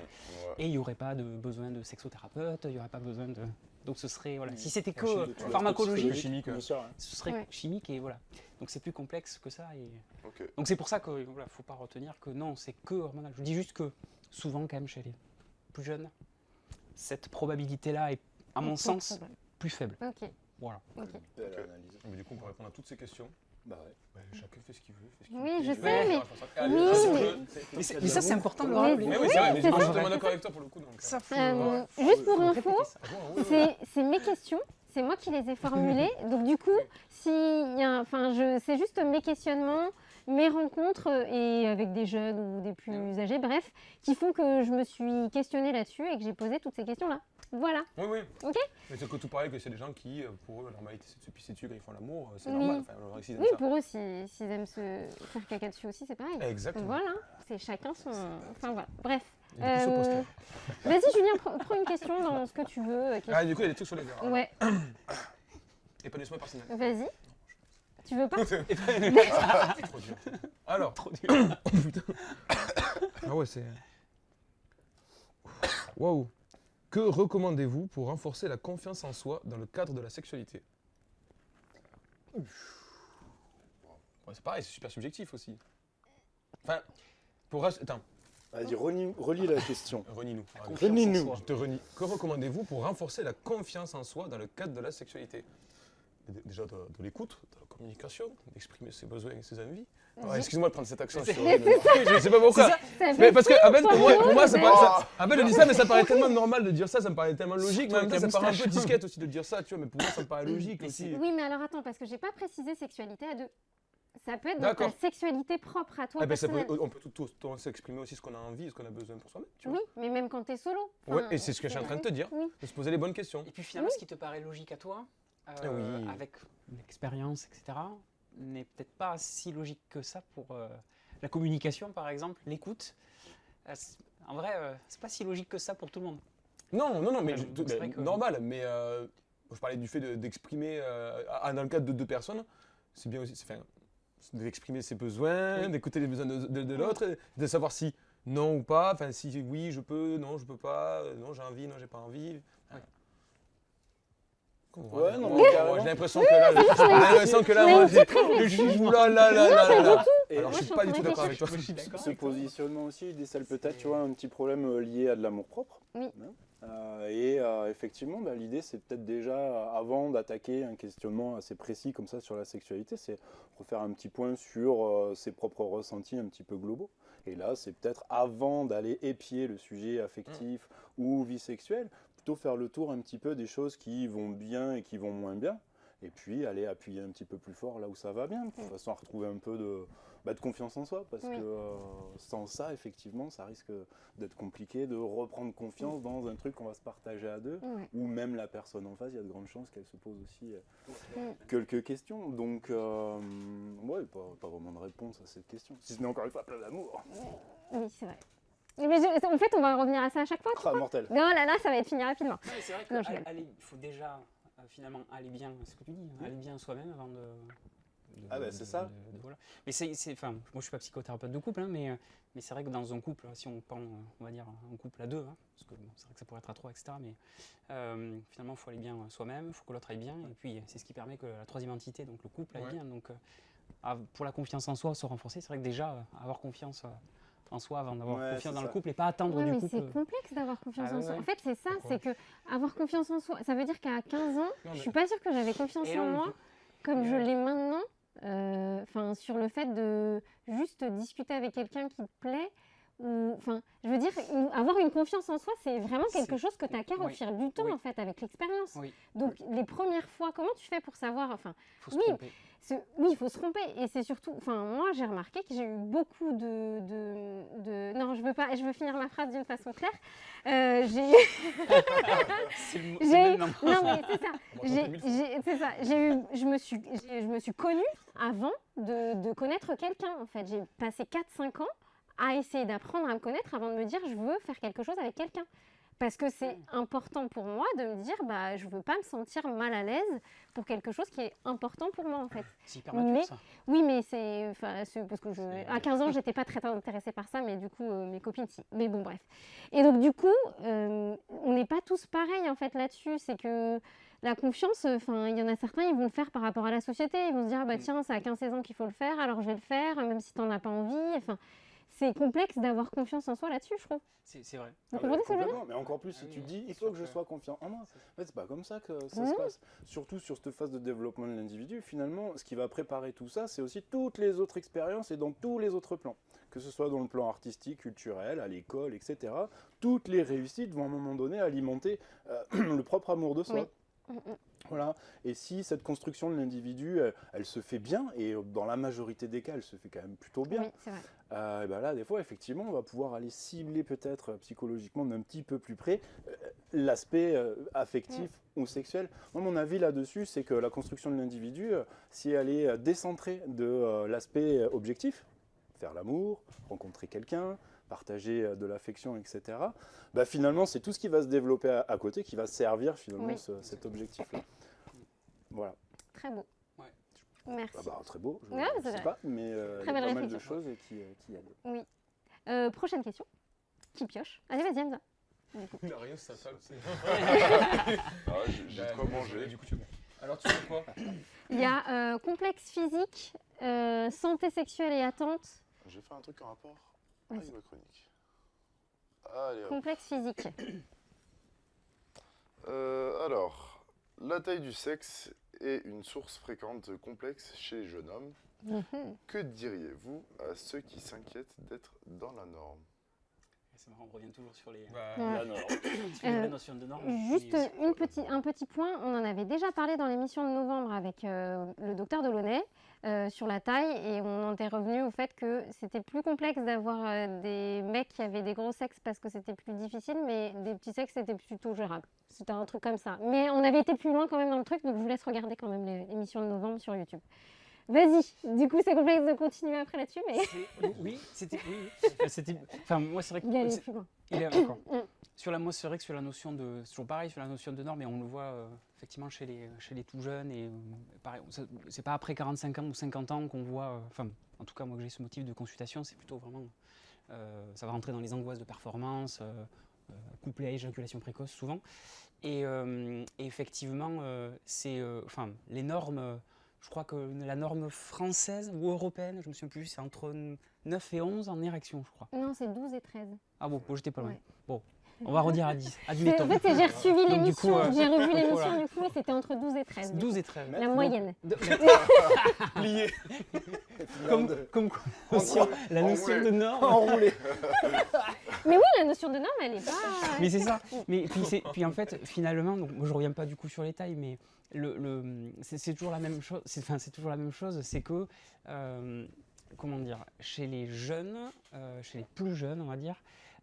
Et il n'y aurait pas de besoin de sexothérapeute, il n'y aurait pas besoin de. Donc ce serait, voilà, si c'était que Chimie, tout l'aspect pharmacologique, psychologique, bien sûr, hein. ce serait Ouais. chimique et voilà. Donc c'est plus complexe que ça. Et... Ok. Donc c'est pour ça qu'il ne faut pas retenir que non, c'est que hormonal. Je dis juste que souvent quand même chez les plus jeunes, cette probabilité-là est, à mon sens, plus faible. Ok. Voilà. Belle analyse. Mais du coup, pour répondre à toutes ces questions, Bah ouais. Bah, chacun fait ce qu'il veut. Oui, je sais, mais- Mais ça, c'est important de le Mais- rappeler. Mais oui, c'est vrai, mais c'est je suis ça. totalement d'accord avec toi pour le coup. Donc, Ça, faut Juste pour répéter info, ça. Ah bon, oui, oui. c'est mes questions, c'est moi qui les ai formulées. Donc du coup, c'est juste mes questionnements, mes rencontres et avec des jeunes ou des plus âgés, bref, qui font que je me suis questionnée là-dessus et que j'ai posé toutes ces questions-là. Voilà. Oui, oui. Ok. Mais c'est que tout pareil que c'est des gens qui, pour eux, la normalité, c'est de se pisser dessus quand ils font l'amour, c'est Oui. normal. Enfin, alors, ici, ils aiment Oui, ça. pour eux, s'ils aiment se faire caca dessus aussi, c'est pareil. Exactement. Voilà, c'est chacun son... Enfin voilà, bref. Et du coup, ce poster. Vas-y Julien, prends une question dans ce que tu veux. Ah, du coup, il y a des trucs sur les gars. Ouais, Épanouissement personnel. vas-y. Tu veux pas? C'est trop dur. Alors. Trop dur. Oh putain. Ah ouais, c'est. Waouh. Que recommandez-vous pour renforcer la confiance en soi dans le cadre de la sexualité? Ouais, c'est pareil, c'est super subjectif aussi. Enfin, attends, Vas-y, relis la question. renie-nous. Relis-nous. Je te renie. Que recommandez-vous pour renforcer la confiance en soi dans le cadre de la sexualité? Déjà de l'écoute, de la communication, d'exprimer ses besoins et ses envies. Ouais, excuse-moi de prendre cette action. Je sais pas pourquoi. Ça Mais fait parce que Abel, pour moi, ça mais- paraît, Abel dit ça, mais ça paraît tellement normal de dire ça, ça me paraît tellement logique, mais en même temps, ça Surtout paraît un avec peu la disquette aussi de dire ça, tu vois, mais pour moi, ça me paraît logique Mais aussi. Oui, mais alors attends, parce que j'ai pas précisé sexualité à deux. Ça peut être dans ta D'accord. sexualité propre à toi. Ah ben, personnelle. on peut tout s'exprimer aussi ce qu'on a envie, ce qu'on a besoin pour soi-même, tu vois. Oui, mais même quand t'es solo. Ouais, Enfin, et c'est ce que je suis en train de te dire, Oui. de se poser les bonnes questions. Et puis finalement, ce qui te paraît logique à toi, Oui. avec l'expérience, etc., n'est peut-être pas si logique que ça pour la communication, par exemple, l'écoute. En vrai, c'est pas si logique que ça pour tout le monde. Non, mais Ouais, donc c'est vrai que- normal, mais je parlais du fait d'exprimer, dans le cadre de deux personnes, c'est bien aussi, d'exprimer ses besoins, Oui. d'écouter les besoins de l'autre, de savoir si non ou pas, enfin si oui je peux, non je peux pas, non j'ai envie, non j'ai pas envie. Ouais. Ouais, non, mais J'ai carrément. l'impression que là, moi, le juge, là. Et Alors moi, je je suis pas suis du en tout train d'accord avec toi. Je suis d'accord ce avec toi. positionnement aussi décèle peut-être, tu vois, un petit problème lié à de l'amour-propre. Oui. Effectivement, bah, l'idée, c'est peut-être déjà, avant d'attaquer un questionnement assez précis comme ça sur la sexualité, c'est refaire un petit point sur ses propres ressentis un petit peu globaux. Et là, c'est peut-être avant d'aller épier le sujet affectif ou vie sexuelle, plutôt faire le tour un petit peu des choses qui vont bien et qui vont moins bien. Et puis aller appuyer un petit peu plus fort là où ça va bien, de toute façon à retrouver un peu de confiance en soi, parce Oui. que sans ça, effectivement, ça risque d'être compliqué de reprendre confiance dans un truc qu'on va se partager à deux, Ouais. ou même la personne en face, il y a de grandes chances qu'elle se pose aussi Mm. quelques questions. Donc, ouais, pas vraiment de réponse à cette question, si ce n'est encore une fois plein d'amour. Oui, c'est vrai. Mais en fait, on va revenir à ça à chaque fois. Ah, mortel. Non, là, ça va être fini rapidement. Non, mais c'est vrai Non, je rigole. qu'il faut déjà finalement aller bien, ce que tu dis, aller bien soi-même avant de Ah bah, c'est ça. voilà. Mais enfin, moi je suis pas psychothérapeute de couple, hein, mais c'est vrai que dans un couple, si on prend, on va dire un couple à deux, hein, parce que bon, c'est vrai que ça pourrait être à trois, etc. Mais finalement, il faut aller bien soi-même, il faut que l'autre aille bien, et puis c'est ce qui permet que la troisième entité, donc le couple, aille Ouais. bien. Donc pour la confiance en soi, se renforcer, c'est vrai que déjà avoir confiance en soi avant d'avoir Ouais, confiance c'est dans le ça. couple et pas attendre Ouais, du mais couple. c'est complexe d'avoir confiance Ah en ouais, soi. ouais. En fait, c'est ça, Pourquoi c'est que avoir confiance en soi, ça veut dire qu'à 15 ans, Non, je mais- suis pas sûre que j'avais confiance Et en non, moi comme mais je ouais. l'ai maintenant. Enfin, sur le fait de juste discuter avec quelqu'un qui te plaît. Enfin, je veux dire, avoir une confiance en soi, c'est vraiment quelque chose que tu acquiers au Oui. fil du temps, Oui. en fait, avec l'expérience. Oui. Donc, les premières fois, comment tu fais pour savoir, enfin, Faut se Oui. tromper. oui, il faut se tromper. Et c'est surtout, enfin, moi, j'ai remarqué que j'ai eu beaucoup non, je veux finir ma phrase d'une façon claire. J'ai C'est le J'ai même eu- nom. non, mais c'est ça. On va tenter mille fois. C'est ça. Je me suis connue avant de connaître quelqu'un. En fait, j'ai passé 4-5 ans à essayer d'apprendre à me connaître avant de me dire je veux faire quelque chose avec quelqu'un. Parce que c'est important pour moi de me dire bah je veux pas me sentir mal à l'aise pour quelque chose qui est important pour moi en fait. C'est hyper mature Mais- ça. Oui, mais c'est parce que C'est- à 15 ans, j'étais pas très intéressée par ça, mais du coup, mes copines, si. Mais bon, bref. Et donc, du coup, on n'est pas tous pareils, en fait, là-dessus. C'est que la confiance, enfin, il y en a certains, ils vont le faire par rapport à la société. Ils vont se dire, ah, bah tiens, c'est à 15-16 ans qu'il faut le faire, alors je vais le faire, même si tu n'en as pas envie. Enfin, c'est complexe d'avoir confiance en soi là-dessus, je trouve. C'est vrai. Vous comprenez ce que je veux dire? Complètement, mais encore plus si Ah tu oui, dis il bien faut sûr que je que- sois confiant en moi. En fait, c'est pas comme ça que ça Mhm. se passe. Surtout sur cette phase de développement de l'individu, finalement, ce qui va préparer tout ça, c'est aussi toutes les autres expériences et dans tous les autres plans. Que ce soit dans le plan artistique, culturel, à l'école, etc. Toutes les réussites vont à un moment donné alimenter le propre amour de soi. Oui. Voilà. Et si cette construction de l'individu, elle se fait bien, et dans la majorité des cas, elle se fait quand même plutôt bien, Oui, c'est vrai. et ben là, des fois, effectivement, on va pouvoir aller cibler peut-être psychologiquement d'un petit peu plus près l'aspect affectif ou sexuel. Moi, mon avis là-dessus, c'est que la construction de l'individu, si elle est décentrée de l'aspect objectif, faire l'amour, rencontrer quelqu'un, partager de l'affection, etc., bah, finalement, c'est tout ce qui va se développer à côté qui va servir finalement Oui. cet objectif-là. Voilà. Très beau. Ouais. Merci. Très beau, je Ouais, ne c'est sais vrai. pas, mais il y a belle pas mal de réflexion. choses qui aident. Prochaine question. Qui pioche? Allez, vas-y, Hamza. Il a rien, ça table, c'est. Ah, j'ai de quoi manger. Du coup, tu... Alors, tu fais quoi? Il y a complexe physique, santé sexuelle et attente. J'ai fait un truc en rapport Vas-y. avec ma chronique. Allez, hop. Complexe physique. Alors, la taille du sexe est une source fréquente de complexes chez les jeunes hommes. Mhm. Que diriez-vous à ceux qui s'inquiètent d'être dans la norme? C'est marrant, on revient toujours sur les, Bah, Ouais. La norme. sur les vraies notions de normes. Juste mais- un petit point, on en avait déjà parlé dans l'émission de novembre avec le docteur Delaunay sur la taille et on en était revenu au fait que c'était plus complexe d'avoir des mecs qui avaient des gros sexes parce que c'était plus difficile, mais des petits sexes c'était plutôt gérable. C'était un truc comme ça. Mais on avait été plus loin quand même dans le truc, donc je vous laisse regarder quand même l'émission de novembre sur YouTube. Vas-y, du coup c'est complexe de continuer après là-dessus, mais Oui, c'était. Enfin, moi, c'est vrai que. il allait plus loin. Il est d'accord. Moi, c'est vrai que sur la notion de. C'est toujours pareil sur la notion de norme, et on le voit effectivement chez les tout jeunes. Et pareil, c'est pas après 45 ans ou 50 ans qu'on voit. Enfin, en tout cas, moi que j'ai ce motif de consultation, c'est plutôt vraiment. Ça va rentrer dans les angoisses de performance, couplé à éjaculation précoce souvent. Et effectivement, enfin, les normes. Je crois que la norme française ou européenne, je me souviens plus, c'est entre 9 et 11 en érection, je crois. Non, c'est 12 et 13. Ah bon, j'étais pas loin. Ouais. Bon, on va redire à 10. En Admettons. fait, j'ai resuivi Donc, du l'émission, coup, j'ai revu l'émission voilà. du coup et c'était entre 12 et 13. 12 et 13. La moyenne. Plié. Comme quoi, aussi, la notion de norme. Enroulé. Mais oui, la notion de norme, elle est pas. Mais c'est ça. Mais puis en fait, finalement, donc, moi, je reviens pas du coup sur les tailles, mais c'est toujours la même chose. C'est toujours la même chose. C'est que, comment dire, chez les jeunes, chez les plus jeunes, on va dire,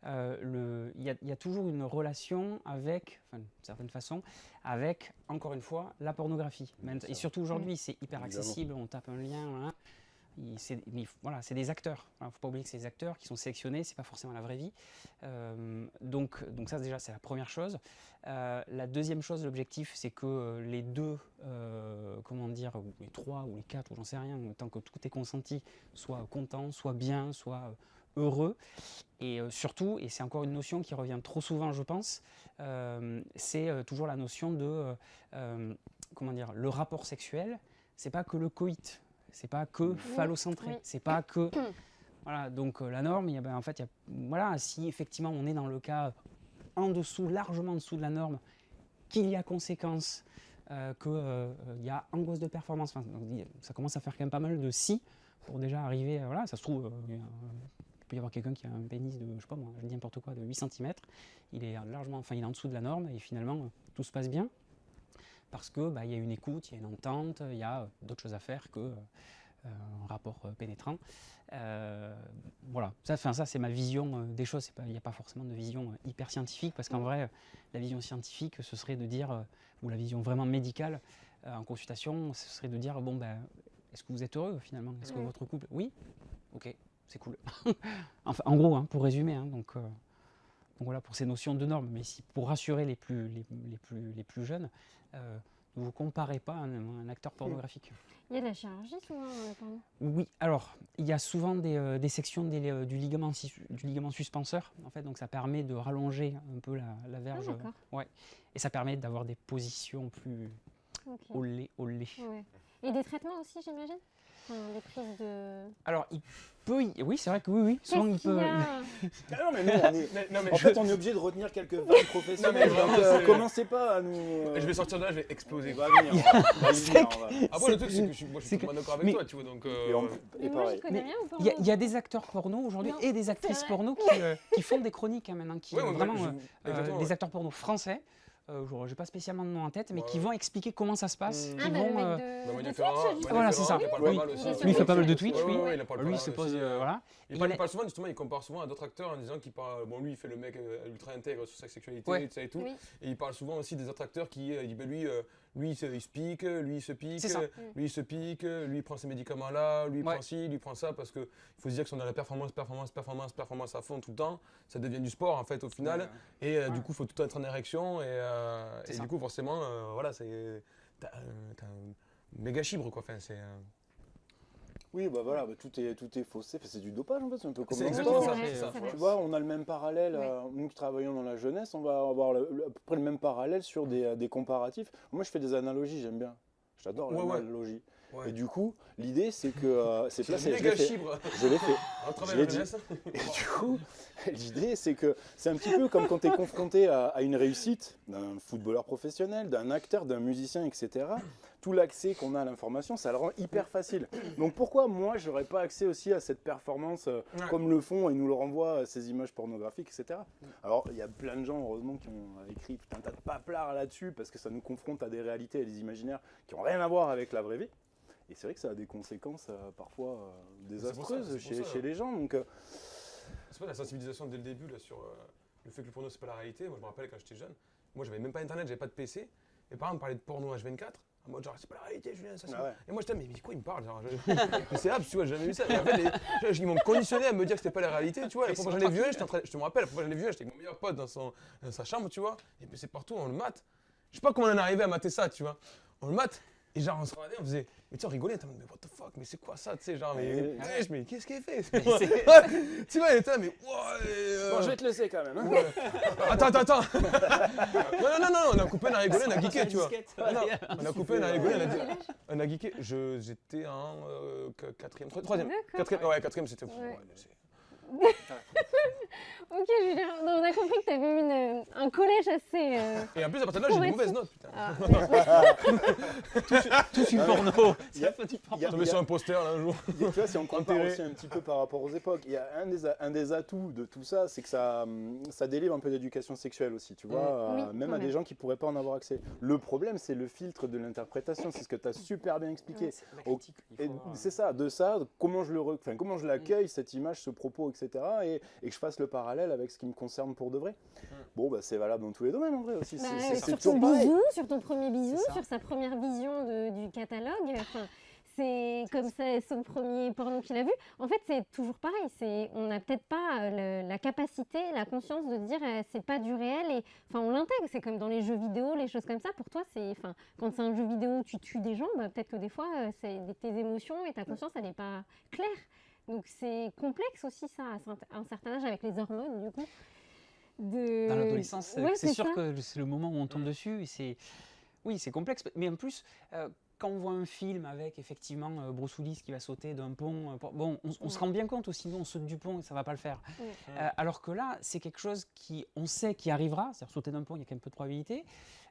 il y a toujours une relation avec, enfin, d'une certaine façon, avec, encore une fois, la pornographie. Et surtout aujourd'hui, c'est hyper Évidemment. accessible. On tape un lien. Voilà. Mais voilà, c'est des acteurs. Il ne faut pas oublier que c'est des acteurs qui sont sélectionnés, c'est pas forcément la vraie vie. Donc ça déjà c'est la première chose. La deuxième chose, l'objectif, c'est que les deux, comment dire, ou les trois ou les quatre, ou j'en sais rien, tant que tout est consenti, soient contents, soient bien, soient heureux. Et surtout, et c'est encore une notion qui revient trop souvent, je pense, c'est toujours la notion de, comment dire, le rapport sexuel. C'est pas que le coït. C'est pas que phallocentré, Oui. c'est pas que. Voilà, donc la norme, en fait, voilà, si effectivement on est dans le cas en dessous, largement en dessous de la norme, qu'il y a conséquence, qu'il y a angoisse de performance, enfin, ça commence à faire quand même pas mal de si pour déjà arriver, voilà, ça se trouve, il peut y avoir quelqu'un qui a un pénis de, je sais pas moi, je dis n'importe quoi, de 8 cm, il est largement, enfin il est en dessous de la norme et finalement tout se passe bien. Parce que il y a une écoute, il y a une entente, il y a d'autres choses à faire que un rapport pénétrant. Voilà, ça c'est ma vision des choses. Il n'y a pas forcément de vision hyper scientifique, parce qu'en vrai, la vision scientifique, ce serait de dire, ou la vision vraiment médicale en consultation, ce serait de dire, bon est-ce que vous êtes heureux finalement? Est-ce que votre couple? Oui. Ok, c'est cool. Enfin, en gros, pour résumer, donc voilà pour ces notions de normes. Mais pour rassurer les plus jeunes, ne vous comparez pas à un acteur pornographique. Il y a de la chirurgie souvent dans le porno. Oui, alors il y a souvent des sections du ligament suspenseur, en fait, donc ça permet de rallonger un peu la verge. Ah, d'accord. Ouais. Et ça permet d'avoir des positions plus Ok. au lait. Ouais. Et des traitements aussi, j'imagine. Enfin, des prises de... Alors, il peut. Oui, c'est vrai que oui. Souvent, il Qu'est-ce qu'il peut. y a Ah non, mais nous, on est... Non, mais En fait, on est obligé de retenir quelques vannes professionnelles. Non, mais Donc, vraiment, c'est- commencez pas à nous. Je vais sortir de là, je vais exploser. On va venir. On va venir, on va- Après, le truc, c'est que moi, je suis c'est totalement d'accord avec mais- toi, tu vois, donc... Et, Mais et moi, pareil. j'y connais Mais rien au porno. Il y a des acteurs porno aujourd'hui Non, et des actrices vrai. porno qui font des chroniques hein, maintenant, qui Ouais, ouais, vraiment exactement, des ouais. acteurs porno français. J'ai pas spécialement de nom en tête, mais Ouais. qui vont expliquer comment ça se passe. Ah, qui bah, vont, le mec euh, de... Bah, Manu de Ferrand, Twitch, Manu justement. Voilà, c'est ça. Ferrand, il parle Oui. pas mal aussi. Oui, lui, il fait pas mal de Twitch, Ouais, lui. ouais, ouais, il en parle pas Lui, mal il se aussi, pose, voilà. Il Voilà. parle souvent, justement, il compare souvent à d'autres acteurs en disant qu'il parle. Bon, lui, il fait le mec ultra intègre sur sa sexualité, Ouais. tout ça et tout. Oui. Et il parle souvent aussi des autres acteurs qui disent ben lui, il se pique, lui, il se pique, C'est ça. lui, il se pique, lui, il prend ces médicaments-là, lui, il Ouais. prend ci, lui, il prend ça, parce qu'il faut se dire que si on a la performance à fond tout le temps, ça devient du sport, en fait, au final. Et du coup, il faut tout le temps être en érection. Et ça. du coup, forcément, voilà, t'as un méga chibre, quoi. Enfin, c'est. Oui, bah voilà, bah, tout est faussé. Enfin, c'est du dopage en fait, c'est un peu comme C'est dans le exactement sport. ça. vrai, c'est ça. c'est vrai. Tu vois, on a le même parallèle, Ouais. nous qui travaillons dans la jeunesse, on va avoir à peu près le même parallèle sur des comparatifs. Moi, je fais des analogies, j'aime bien. J'adore Ouais, ouais. l'analogie. Ouais. Et du coup, l'idée, c'est que c'est C'est placé. un Je méga l'ai fait. chibre. Je l'ai fait. On Je travaille l'ai la dit. jeunesse. Et du coup, l'idée, c'est que c'est un petit peu comme quand tu es confronté à une réussite d'un footballeur professionnel, d'un acteur, d'un musicien, etc. Tout l'accès qu'on a à l'information, ça le rend hyper facile. Donc pourquoi moi, je n'aurais pas accès aussi à cette performance comme le font et nous le renvoient ces images pornographiques, etc. Alors, il y a plein de gens, heureusement, qui ont écrit tout un tas de paplards là-dessus parce que ça nous confronte à des réalités et des imaginaires qui n'ont rien à voir avec la vraie vie. Et c'est vrai que ça a des conséquences parfois désastreuses c'est pour ça. chez les gens. Donc, C'est pas la sensibilisation dès le début là, sur le fait que le porno c'est pas la réalité. Moi je me rappelle quand j'étais jeune, moi j'avais même pas internet, j'avais pas de PC. Mes parents me parlaient de porno H24, en mode genre c'est pas la réalité Julien, ça c'est. Ah ouais. Et moi j'étais mais quoi il me parle genre, mais c'est abs, tu vois, j'ai jamais vu ça. Et en fait ils m'ont conditionné à me dire que c'était pas la réalité, tu vois. Et pour j'en ai vu un, je te me rappelle, pour j'en ai vu un, j'étais avec mon meilleur pote dans sa chambre, tu vois. Et puis c'est partout, on le mate. Je sais pas comment on en est arrivé à mater ça, tu vois. On le mate. Et genre on se regardait, on faisait, mais tu sais on rigolait, t'es en mode, mais what the fuck, mais c'est quoi ça, tu sais, genre, mais qu'est-ce qu'il fait tu vois, il était là, mais bon, je vais te laisser quand même. Hein. ouais. Attends. non, on a coupé, on a rigolé, on a geeké, tu vois. Non, on a coupé, on a rigolé, on a geeké. J'étais en quatrième, troisième. D'accord. Quatrième, c'était. Ouais. Ok, Julien, non, on a compris que tu avais eu un collège assez... Et en plus, à partir de là, j'ai des Pour mauvaises être- notes, putain. ah, Tout du porno. Il y a- C'est du porno. il y a- Tombé sur un poster là un jour. Tu vois, si on compare Enterré. aussi un petit peu par rapport aux époques, il y a un des atouts de tout ça, c'est que ça délivre un peu d'éducation sexuelle aussi, tu vois, Oui, même quand à des même. gens qui pourraient pas en avoir accès. Le problème, c'est le filtre de l'interprétation, c'est ce que tu as super bien expliqué. La critique, il Et faut avoir- c'est ça, comment je l'accueille, cette image, ce propos, etc. Et que je fasse le parallèle avec ce qui me concerne pour de vrai. Bon, bah, c'est valable dans tous les domaines en vrai aussi. bah, C'est sur toujours ton pareil. bisou, sur ton premier bisou, C'est ça. sur sa première vision du catalogue. Enfin, c'est comme ça son premier porno qu'il a vu. En fait, c'est toujours pareil. On n'a peut-être pas la capacité, la conscience de dire c'est pas du réel. Et enfin, on l'intègre. C'est comme dans les jeux vidéo, les choses comme ça. Pour toi, quand c'est un jeu vidéo où tu tues des gens, bah, peut-être que des fois, tes émotions et ta conscience, elle n'est pas claire. Donc c'est complexe aussi ça, à un certain âge, avec les hormones du coup. Dans l'adolescence, Ouais, c'est sûr ça. que c'est le moment où on tombe dessus. Oui, c'est complexe. Mais en plus, quand on voit un film avec effectivement Bruce Willis qui va sauter d'un pont, on se rend bien compte aussi, nous on saute du pont et ça va pas le faire. Ouais. Alors que là, c'est quelque chose on sait qui arrivera, c'est-à-dire sauter d'un pont, il y a quand même peu de probabilité.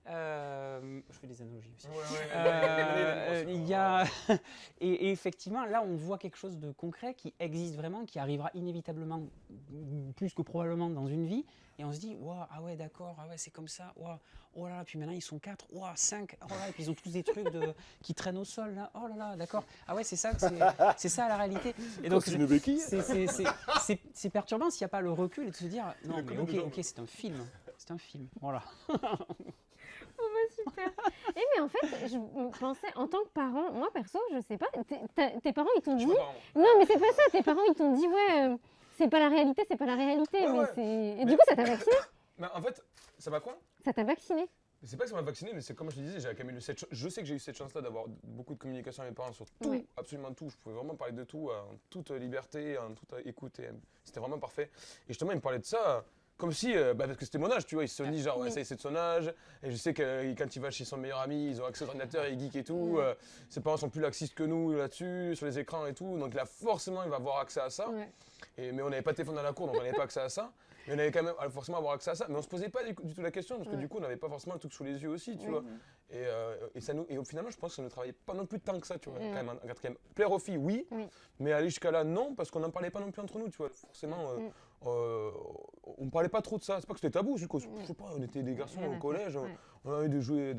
Je fais des analogies aussi. Il y a et effectivement là on voit quelque chose de concret qui existe vraiment, qui arrivera inévitablement plus que probablement dans une vie et on se dit waouh, ah ouais d'accord, ah ouais c'est comme ça, waouh, oh là là, puis maintenant ils sont 4, waouh 5, oh là là, et puis ils ont tous des trucs qui traînent au sol là, oh là là d'accord, ah ouais c'est ça c'est ça la réalité. Et donc C'est une béquille. c'est perturbant s'il n'y a pas le recul et de se dire non mais ok c'est un film, voilà. Oh bah super. Et mais en fait, je me pensais en tant que parent, moi perso, je sais pas, tes parents ils t'ont dit. Non mais c'est pas ça, tes parents ils t'ont dit ouais, c'est pas la réalité, c'est pas la réalité. Ouais, mais ouais. c'est. Et du coup ça t'a vacciné. Mais en fait, ça va quoi? Ça t'a vacciné. C'est pas que ça m'a vacciné, mais c'est comme je te disais, j'ai quand même eu je sais que j'ai eu cette chance-là d'avoir beaucoup de communication avec mes parents sur tout, Ouais. absolument tout. Je pouvais vraiment parler de tout, en toute liberté, en toute écoute. Et c'était vraiment parfait. Et justement, ils me parlaient de ça. comme si, parce que c'était mon âge, tu vois, il se dit genre, ouais, ça c'est de son âge, et je sais que quand il va chez son meilleur ami, ils ont accès aux ordinateurs, il geek et tout, ses parents sont plus laxistes que nous là-dessus, sur les écrans et tout, donc là forcément il va avoir accès à ça, mais on n'avait pas de téléphone dans la cour, donc on n'avait pas accès à ça, mais on avait quand même forcément avoir accès à ça, mais on se posait pas du tout la question, parce que du coup on n'avait pas forcément le truc sous les yeux aussi, tu vois, et finalement je pense que ça ne travaillait pas non plus tant que ça, tu vois, quand même, en quatrième. Plaire aux filles, oui, mais aller jusqu'à là, non, parce qu'on n'en parlait pas non plus entre nous, tu vois, forcément... on parlait pas trop de ça, c'est pas que c'était tabou, juste que, je sais pas, on était des garçons au collège, on avait de jouer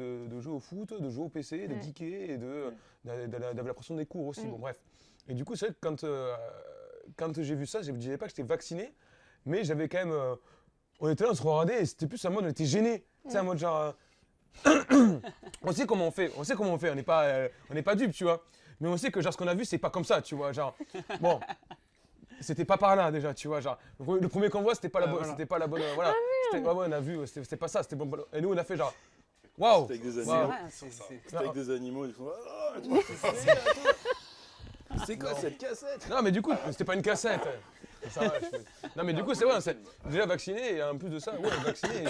au foot, de jouer au PC, de geeker et d'avoir la pression des cours aussi, bon bref. Et du coup c'est vrai que quand j'ai vu ça, je disais pas que j'étais vacciné, mais j'avais quand même, on était là, on se regardait et c'était plus en mode, on était gênés, tu sais, en mode genre, on sait comment on fait, on n'est pas dupes, tu vois, mais on sait que genre ce qu'on a vu c'est pas comme ça, tu vois, genre, bon. C'était pas par là déjà, tu vois, genre le premier qu'on voit c'était pas la bonne, voilà, on a vu, c'était pas ça, c'était bon, et nous on a fait genre, waouh, C'était avec des waouh. animaux. C'était avec des animaux, ils font c'est quoi cette cassette? Non mais du coup, c'était pas une cassette. Ça va, non mais du coup c'est vrai, c'est déjà vacciné et en plus de ça, vacciné.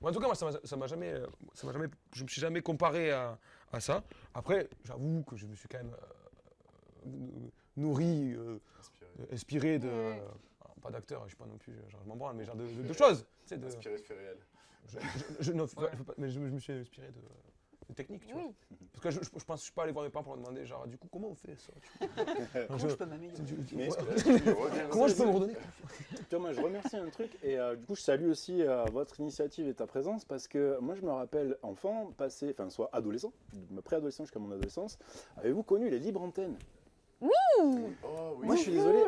En tout cas moi ça m'a jamais, je me suis jamais comparé à ça. Après j'avoue que je me suis quand même nourri, inspiré de, pas d'acteur, je suis pas non plus, genre, je m'en branle, mais genre de choses. Inspiré de faits réels. Mais je me suis inspiré de techniques, tu vois. Parce que je pense que je suis pas allé voir mes parents pour leur demander, genre, du coup, comment on fait ça, tu vois. Comment je peux m'améliorer? Comment je peux me redonner? Thomas, je remercie un truc et du coup je salue aussi votre initiative et ta présence parce que moi je me rappelle enfant, soit adolescent, préadolescent jusqu'à mon adolescence, avez-vous connu les libres antennes? Oh, oui. Moi je suis désolé.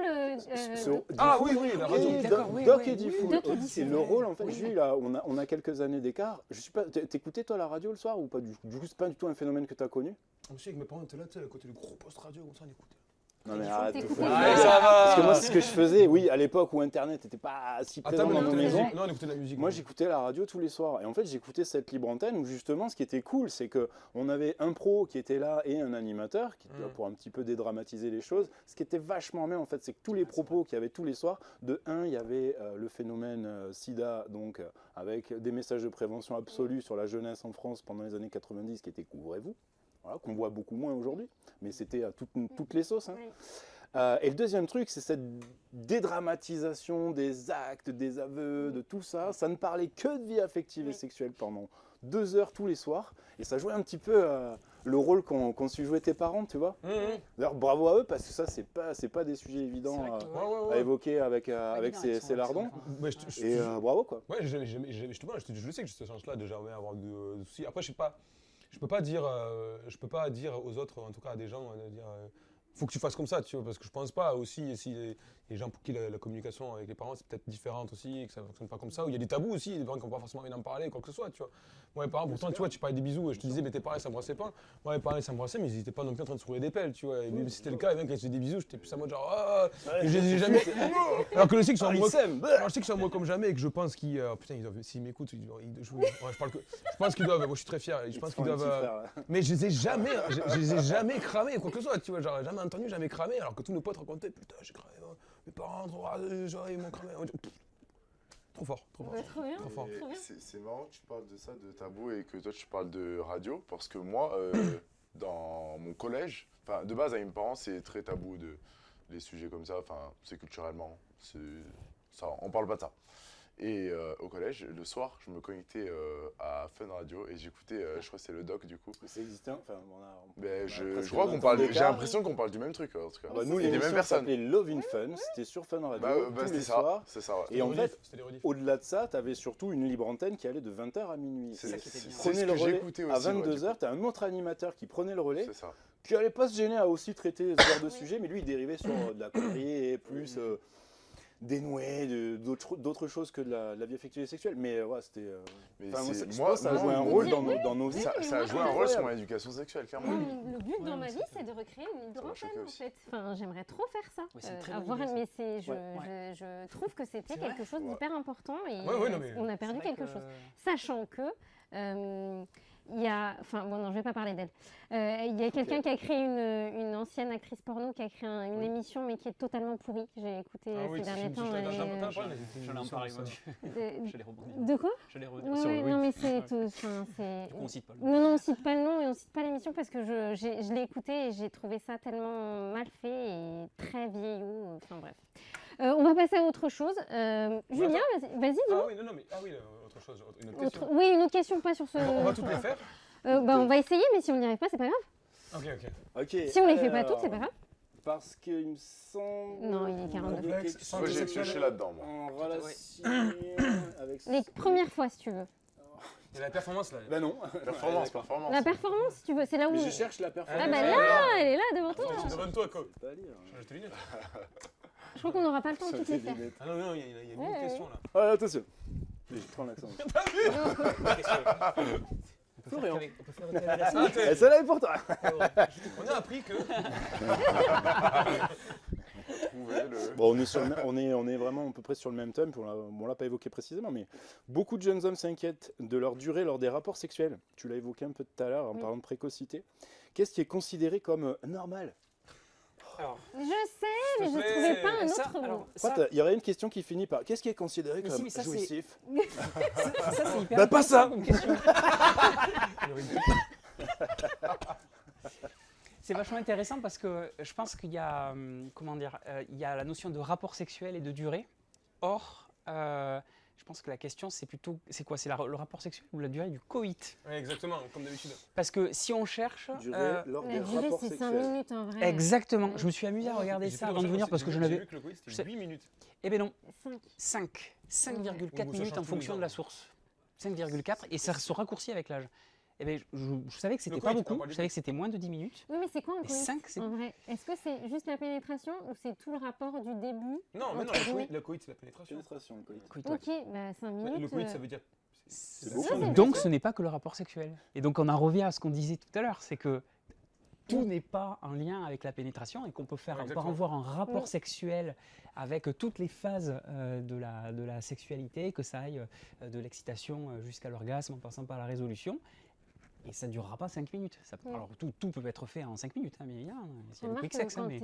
Oui, la radio. Doc et Diffoul. Doc et C'est Diffoul. le rôle en fait. Jules, là, on a quelques années d'écart. Je suis pas. T'écoutais toi la radio le soir ou pas du coup c'est pas du tout un phénomène que t'as connu? Je sais que mes parents étaient là, tu sais, à côté du gros poste radio, comme ça on écoutait. Non mais faut arrête. t'écouter. Allez, ça va. Parce que moi c'est ce que je faisais. Oui, à l'époque où Internet n'était pas si Ah, présent dans nos maisons. Non, on écoutait de la musique. Moi j'écoutais la radio tous les soirs et en fait j'écoutais cette libre antenne où justement ce qui était cool c'est que on avait un pro qui était là et un animateur qui était là pour un petit peu dédramatiser les choses. Ce qui était vachement bien en fait c'est que tous les propos qu'il y avait tous les soirs, de un il y avait le phénomène SIDA donc avec des messages de prévention absolue sur la jeunesse en France pendant les années 90 qui était couvrez-vous, voilà, qu'on voit beaucoup moins aujourd'hui, mais c'était à toutes les sauces. Hein. Et le deuxième truc, c'est cette dédramatisation des actes, des aveux, de tout ça. Ça ne parlait que de vie affective et sexuelle pendant 2 heures tous les soirs. Et ça jouait un petit peu le rôle qu'ont su jouer tes parents, tu vois. D'ailleurs, bravo à eux, parce que ça, c'est pas des sujets évidents à évoquer avec ces lardons. Et bravo, quoi. Ouais, justement, je sais que j'ai ce sens-là de jamais avoir de soucis. Après, je peux pas dire aux autres, en tout cas à des gens, de dire... faut que tu fasses comme ça, tu vois, parce que je pense pas aussi, si les gens pour qui la communication avec les parents c'est peut-être différente aussi, et que ça ne fonctionne pas comme ça, ou il y a des tabous aussi, des parents qui n'ont pas forcément envie d'en parler, quoi que ce soit, tu vois. Moi, mes parents, pourtant, tu vois, tu parlais des bisous, et je te disais, mais tes parents, ils s'embrassaient pas. Moi, mes parents, ils s'embrassaient, mais ils n'étaient pas non plus en train de se rouler des pelles, tu vois. Et même si c'était le cas, et même quand ils se faisaient des bisous, j'étais plus en mode genre, ah, et je les ai jamais. Alors que je sais qu'ils sont amoureux. Alors, je sais qu'ils sont amoureux comme jamais, et que je pense qu'ils. Putain, s'ils m'écoutent, je pense qu'ils doivent. Moi, je suis très fier, je pense qu'ils doivent. Mais je les ai jamais cramés, quoi que ce soit, tu vois, genre, jamais entendu, jamais cramé, alors que tous nos potes racontaient, putain, j'ai cramé, mes parents, genre, ils m'ont cramé. Trop fort. Trop bien. Trop fort. C'est marrant que tu parles de ça, de tabou, et que toi tu parles de radio, parce que moi, dans mon collège, de base avec mes parents, c'est très tabou les sujets comme ça, c'est culturellement, ça, on parle pas de ça. Et au collège, le soir, je me connectais à Fun Radio et j'écoutais, je crois que c'est le doc du coup. C'est existant, je crois qu'on parle, j'ai l'impression qu'on parle du même truc en tout cas. Nous, les mêmes personnes. S'appelait Love in Fun, c'était sur Fun Radio tous les soirs. C'est ça, ouais. Et en fait, au-delà de ça, tu avais surtout une libre antenne qui allait de 20h à minuit. C'est ça qui était bien. Prenait le relais à 22h, tu as un autre animateur qui prenait le relais. C'est ça. Qui n'allait pas se gêner à aussi traiter ce genre de sujet, mais lui il dérivait sur de la connerie et plus dénoué d'autres choses que de la vie affective et sexuelle. Mais ouais, c'était. Moi, ça a joué un rôle dans nos vies. Ça a joué un rôle sur mon éducation sexuelle, clairement. Le but dans ma vie, c'est de recréer une libre antenne en fait. Enfin, j'aimerais trop faire ça. Mais je trouve que c'était quelque chose d'hyper important et on a perdu quelque chose. Sachant que il y a, enfin bon non, je vais pas parler d'elle. Il y a quelqu'un qui a créé une ancienne actrice porno qui a créé une émission mais qui est totalement pourrie. J'ai écouté ces derniers temps. J'en ai parlé, moi. De, Je l'ai rebondi. de quoi? Je l'ai rebondi. Ouais, Sur ouais, le non oui. mais c'est tout. Enfin, c'est. Du coup, on cite pas le Non, on cite pas le nom et on cite pas l'émission parce que je l'ai écouté et j'ai trouvé ça tellement mal fait et très vieillot. Enfin bref. On va passer à autre chose. Julien, vas-y, dis-moi. Ah oui, non, mais autre chose, une autre question. Oui, une autre question, pas sur ce. On va toutes les faire. On va essayer, mais si on n'y arrive pas, c'est pas grave. Ok. Si on les fait pas toutes, c'est pas grave. Parce qu'il me semble. Non, il est 42. qu'il y avait quelque chose Moi, j'ai pioché là-dedans, moi. en relation avec. Les premières fois, si tu veux. Il y a la performance là. Bah non. Performance. La performance, si tu veux, c'est là où. Mais je cherche la performance. Ah bah là, elle est là devant toi. Devant-toi, quoi. Pas lire. Change tes lunettes. Je crois qu'on n'aura pas le temps de toutes les faire. Ah non, il y a une Ouais. question là. Ah, attention. J'ai trop l'accent. Florian. On peut faire une révélation. Et celle-là est pour toi. On a appris que. Bon, on est vraiment à peu près sur le même thème. On l'a pas évoqué précisément, mais beaucoup de jeunes hommes s'inquiètent de leur durée lors des rapports sexuels. Tu l'as évoqué un peu tout à l'heure en parlant de précocité. Qu'est-ce qui est considéré comme normal? Alors, Je sais, mais je S'il te trouvais plaît. pas un ça, autre alors, mot. ça, Il y aurait une question qui finit par qu'est-ce qui est considéré Mais comme si, mais ça, c'est- jouissif? ça, c'est hyper Bah, pas ça. intéressant comme question. C'est vachement intéressant parce que je pense qu'il y a, comment dire, il y a la notion de rapport sexuel et de durée. Or, je pense que la question c'est plutôt, c'est quoi? C'est le rapport sexuel ou la durée du coït? Ouais, exactement, comme d'habitude. Parce que si on cherche, Durée lors des La durée, rapports c'est 5 sexuels. minutes en vrai. exactement. Je me suis amusé à regarder ça avant de venir parce que je J'ai n'avais. vu que le quiz je sais- c'était 8 minutes. Eh bien non, 5. 5,4 Ou ça minutes change en tous fonction les de la ans. source. 5,4 et ça se raccourcit avec l'âge. Eh bien, je savais que c'était Le pas coït, beaucoup. on parle du Je savais que c'était moins de 10 minutes. Oui, mais c'est quoi un Et coït 5, c'est. en vrai? Est-ce que c'est juste la pénétration ou c'est tout le rapport du début? Non, mais non, entre guillemets le coït c'est la pénétration. Pénétration, coït. Coït, ouais. Ok, bah 5 Mais minutes. le coït ça veut dire. C'est beaucoup. c'est Donc ce n'est pas que le rapport sexuel. Et donc on en revient à ce qu'on disait tout à l'heure, c'est que tout n'est pas en lien avec la pénétration et qu'on peut faire, Ouais, on peut exactement. avoir un rapport Oui. sexuel avec toutes les phases de la sexualité, que ça aille de l'excitation jusqu'à l'orgasme en passant par la résolution. Et ça ne durera pas 5 minutes. Oui. Alors tout peut être fait en 5 minutes, hein, bien évidemment. S'il y a le Remarque quick sex, que hein, quand mais...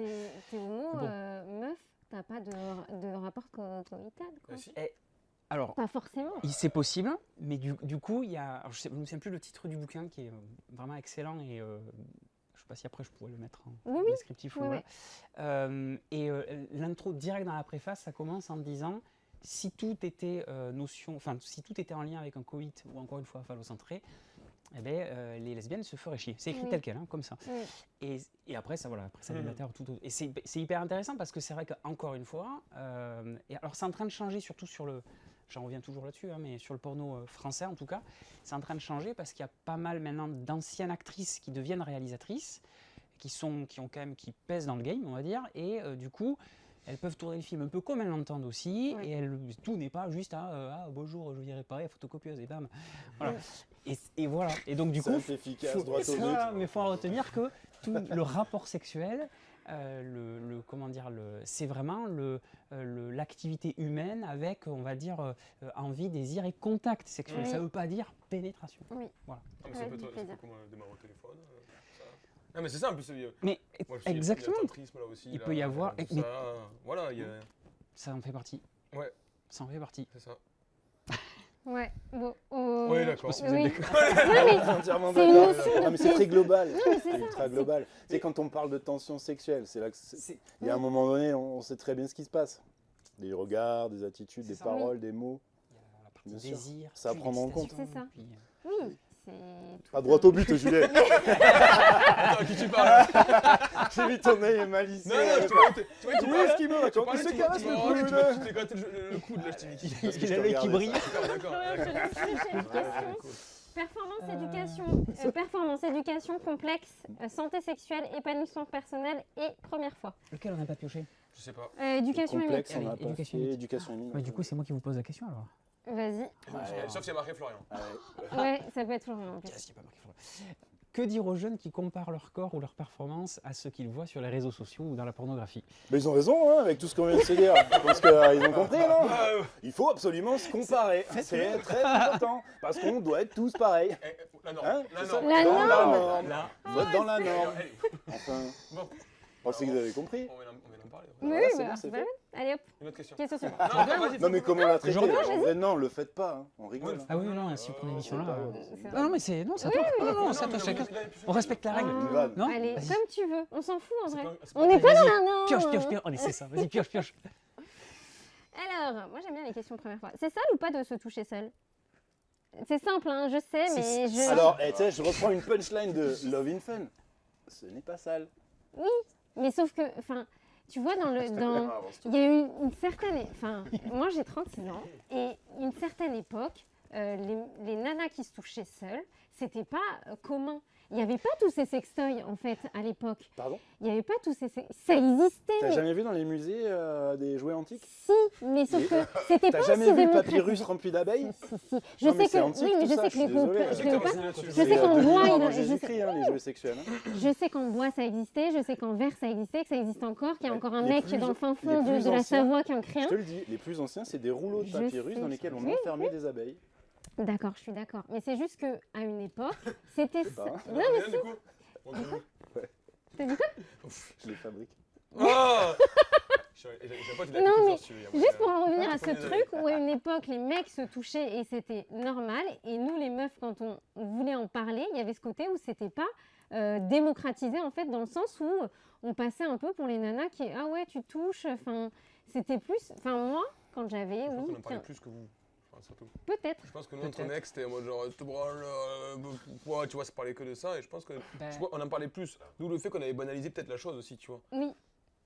t'es homo, Bon. meuf, t'as pas de rapport coïtal, quoi. Bah, si. Alors, Pas forcément. c'est possible, mais du coup, il y a. Alors, je ne me souviens plus le titre du bouquin qui est vraiment excellent et je ne sais pas si après je pourrais le mettre en Oui, oui. descriptif. Oui, ou voilà. L'intro direct dans la préface, ça commence en disant si tout était si tout était en lien avec un coït ou encore une fois phallocentré, eh ben, les lesbiennes se feraient chier. C'est écrit Oui. tel quel, hein, comme ça. Oui. Et après, ça déblatère tout autre. Et c'est hyper intéressant parce que c'est vrai qu'encore une fois, et alors c'est en train de changer surtout sur le. J'en reviens toujours là-dessus, hein, mais sur le porno français en tout cas, c'est en train de changer parce qu'il y a pas mal maintenant d'anciennes actrices qui deviennent réalisatrices, qui pèsent dans le game, on va dire, et du coup, elles peuvent tourner le film un peu comme elles l'entendent aussi, Oui. et tout n'est pas juste bonjour, je viens réparer la photocopieuse et bam. Voilà. Et voilà. Et donc du coup, Simple, efficace, droit au but. mais faut en retenir que tout le rapport sexuel, c'est vraiment l'activité humaine avec, on va dire, envie, désir et contact sexuel. Oui. Ça veut pas dire pénétration. Oui. Voilà. Non, mais Ouais, ça peut du être plaisir. comme démarrer au téléphone. Ça. Non, mais c'est ça en plus. Mais Moi, je suis exactement, tantrisme, là aussi. Il là, peut y avoir- tout mais- ça. Voilà, il y a. ça en fait partie. Ouais, Ça en fait partie. c'est ça. Ouais, bon. Oui, d'accord. Si vous êtes Oui. d'accord. Non, mais Entièrement c'est une d'accord. notion de Non, mais c'est très global. Non, mais c'est C'est ça. ultra global. Tu sais, quand on parle de tension sexuelle, c'est là que C'est- il y a un moment donné, on sait très bien ce qui se passe. Des regards, des attitudes, C'est des ça. paroles, des mots. Il y a la partie Bien sûr. désir. C'est à puis prendre en compte. l'excitation, C'est ça. puis, Oui, c'est. tout À droite un- au but, Julien. Attends, à qui tu parles? J'ai vu ton œil malicieux. Non, non, tu vois, tu Oui, ce qui me raconte. Il parlais, se tu caresse m'as le tu coude. m'as- tu t'es gratté le coude là, je t'ai mis qui. Parce qu'il je a te l'œil qui regardais brille. D'accord, Ouais, d'accord. j'ai une question. Performance, éducation complexe, santé sexuelle, épanouissement personnel et première fois. Lequel on n'a pas pioché? Je sais pas. Éducation Complexe, humaine. on n'a Allez, pas éducation fait. humaine. Éducation humaine. Bah, du coup, c'est moi qui vous pose la question alors. Vas-y. Sauf s'il y a marqué Florian. Ah ouais. Ouais, ça peut être Florian en plus. Qu'est-ce qu'il n'y a pas marqué Florian? Que dire aux jeunes qui comparent leur corps ou leur performance à ce qu'ils voient sur les réseaux sociaux ou dans la pornographie? Mais ils ont raison, hein, avec tout ce qu'on vient de se dire. Parce qu'ils ont compris, non? Il faut absolument se comparer. C'est très important. Parce qu'on doit être tous pareils. La norme. Hein, La c'est ça norme. La Dans norme. la norme. Là, Faut être dans la norme. Allez, Enfin, bon, je pense que vous avez compris. on va en parler. Oui, Voilà, c'est bah, bon, c'est bah, fait. allez hop, Une autre question. question suivante. Non, vas-y, Non, mais comment la traiter? Aujourd'hui, En vrai, non, le faites pas. Hein. On rigole. Ouais, hein. ah oui, non, ainsi pour l'émission là. c'est Non, mais c'est non, c'est à toi. Non, c'est à toi, chacun. On respecte la règle. Une vanne. Non? Allez, Vas-y. comme tu veux, on s'en fout en vrai. C'est On n'est pas dans Vas-y. la norme. Pioche, pioche, pioche. Allez, c'est ça. Vas-y, pioche, pioche. Alors, moi j'aime bien les questions première fois. C'est sale ou pas de se toucher seul? C'est simple, hein, je sais, mais je... Alors, tu sais, je reprends une punchline de Love in Fun. Ce n'est pas sale. Mais sauf que, enfin, tu vois, il y a eu une certaine... Enfin, moi j'ai 36 ans, et une certaine époque, les nanas qui se touchaient seules, c'était pas commun. Il n'y avait pas tous ces sextoys, en fait, à l'époque. Pardon? Il n'y avait pas tous ces... Ça existait, T'as mais... jamais vu dans les musées des jouets antiques? Si, mais sauf que c'était pas T'as aussi jamais vu le démocratique. papyrus rempli d'abeilles? Si. Je Non, mais sais c'est que... antique, Oui, mais tout je ça, sais je que les suis désolé. Je sais C'est qu'en 2000 bois, ans il- avant je sais- Jésus-Christ, hein, les jouets sexuels. hein. Je sais qu'en bois ça existait, je sais qu'en verre ça existait, que ça existe encore, qu'il y a Ouais, encore un les mec plus- dans le fin les fond plus de la anciens, Savoie qui en crée Je un. te le dis, les plus anciens, c'est des rouleaux de Je papyrus sais, dans lesquels on oui, enfermait des abeilles. D'accord, je suis d'accord. Mais c'est juste qu'à une époque, c'était... pas, hein. Non, mais du coup. On dit- t'as dit quoi? Je les fabrique. Oh J'ai pas Non, mais mais Juste pour en revenir à ce truc où à une époque les mecs se touchaient et c'était normal, et nous les meufs quand on voulait en parler, il y avait ce côté où c'était pas démocratisé en fait, dans le sens où on passait un peu pour les nanas qui ah ouais tu touches, enfin c'était plus, enfin moi quand j'avais Je pense qu'on oui en parlait plus que vous. Enfin, surtout. peut-être. Je pense que nous, entre mecs, c'était en mode genre, te branle, pourquoi, tu vois, ça parlait que de ça. Et je pense que, je crois, on en parlait plus. Nous, le fait qu'on avait banalisé peut-être la chose aussi, tu vois. Oui.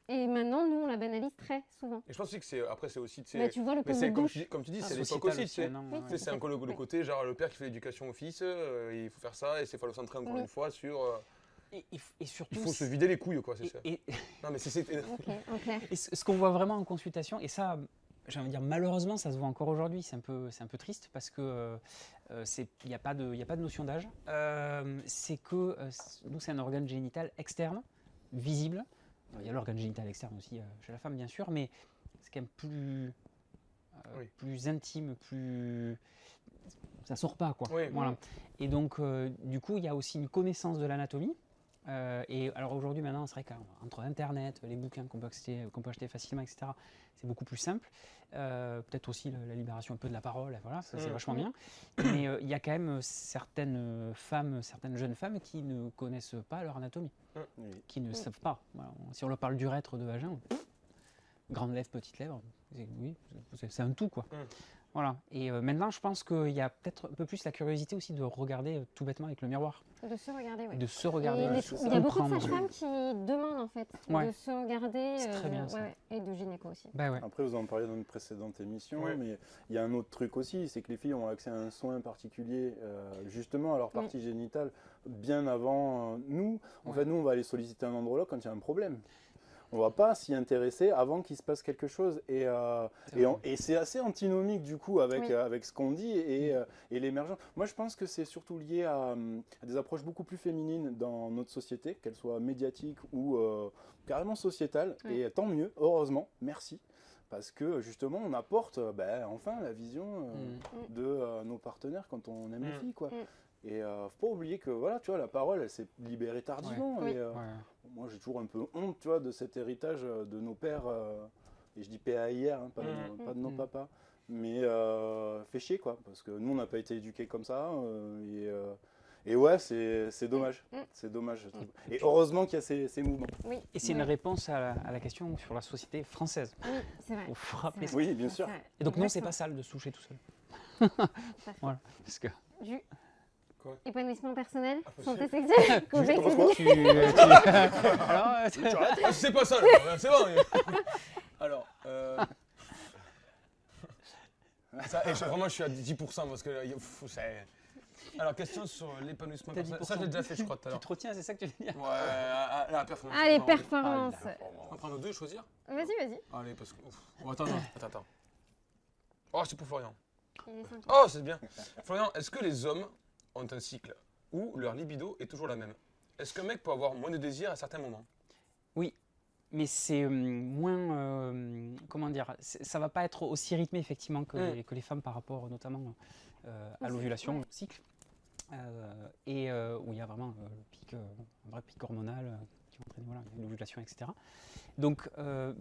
Et maintenant, nous, on la banalise très souvent. Et je pense aussi que c'est, après, c'est aussi, tu sais, Bah, tu vois le mais pot c'est de comme douche. comme tu dis, Ah, c'est l'époque sociétal aussi, tu sais. maintenant, Oui, ouais. Tu sais, c'est un peu le côté, genre le père qui fait l'éducation au fils, il faut faire ça, et c'est phallocentré encore Oui. une fois sur. Et surtout, Il faut se vider les couilles, quoi, c'est ça. et- Non, mais c'est. Ok, en clair. Et ce qu'on voit vraiment en consultation, et ça, j'ai envie de dire malheureusement, ça se voit encore aujourd'hui, c'est un peu triste parce que il n'y a pas de notion d'âge. C'est que nous, c'est un organe génital externe, visible. Il y a l'organe génital externe aussi chez la femme, bien sûr, mais c'est quand même Oui. plus intime, plus. Ça sort pas, quoi. Oui. Voilà. Et donc, du coup, il y a aussi une connaissance de l'anatomie. Et alors aujourd'hui, maintenant, c'est vrai qu'entre Internet, les bouquins qu'on peut acheter facilement, etc., c'est beaucoup plus simple. Peut-être aussi la libération un peu de la parole, voilà, ça c'est vachement bien. Mais il y a quand même certaines femmes, certaines jeunes femmes qui ne connaissent pas leur anatomie, Oui. qui ne savent pas. Voilà. Si on leur parle d'urètre, de vagin, grande lèvre, petite lèvre, oui, c'est un tout, quoi. Voilà. Et maintenant, je pense qu'il y a peut-être un peu plus la curiosité aussi de regarder tout bêtement avec le miroir, De se regarder, oui. de se regarder. Et de il y a beaucoup de comprendre. sages-femmes qui demandent en fait Ouais. de se regarder. C'est très bien, ça. ouais, et de gynéco aussi. Bah ouais. Après, vous en parliez dans une précédente émission, Ouais. mais il y a un autre truc aussi, c'est que les filles ont accès à un soin particulier, justement à leur Oui. partie génitale, bien avant nous. En Ouais. fait, nous, on va aller solliciter un andrologue quand il y a un problème. On va pas s'y intéresser avant qu'il se passe quelque chose. Et c'est assez antinomique du coup avec, Oui. avec ce qu'on dit et l'émergence. Moi, je pense que c'est surtout lié à des approches beaucoup plus féminines dans notre société, qu'elles soient médiatiques ou carrément sociétales. Oui. Et tant mieux, heureusement, merci. Parce que justement, on apporte enfin la vision de nos partenaires quand on aime les filles, quoi. Et faut pas oublier que voilà, tu vois, la parole, elle s'est libérée tardivement. Ouais. Et, Ouais. moi, j'ai toujours un peu honte, tu vois, de cet héritage de nos pères. Et je dis PAIR, hein, pas de nos papas. Mais fait chier, quoi. Parce que nous, on n'a pas été éduqués comme ça. Et ouais, c'est dommage. C'est dommage, je trouve. Et heureusement qu'il y a ces mouvements. Oui. Et c'est une réponse à la question sur la société française. Oui, c'est vrai. Il faut rappeler C'est ça. vrai. Oui, bien sûr. C'est vrai. Et donc non, c'est Exactement. pas sale de se toucher tout seul. Tout à fait. Voilà. Parce que Jus. Quoi Épanouissement personnel, possible. santé sexuelle, Juste complexe comment physique. Alors, Ah, c'est pas ça, alors, c'est bon. Alors, vraiment, je suis à 10% parce que alors, question sur l'épanouissement T'as personnel. 10%. Ça, j'ai déjà fait, je crois, tout à tu l'heure. te retiens, c'est ça que tu veux dire? Ouais, la performance. Allez, Non, performance. On va prendre deux, choisir. Vas-y, vas-y. Allez, parce que. Oh, attends. Oh, c'est pour Florian. Il est sympa. Oh, c'est bien. Florian, est-ce que les hommes ont un cycle ou leur libido est toujours la même? Est-ce qu'un mec peut avoir moins de désir à certains moments? Mais c'est moins, comment dire, ça va pas être aussi rythmé effectivement que les femmes par rapport notamment à l'ovulation, au cycle, et où il y a vraiment le pic, un vrai pic hormonal qui va entraîner voilà, l'ovulation, etc. Donc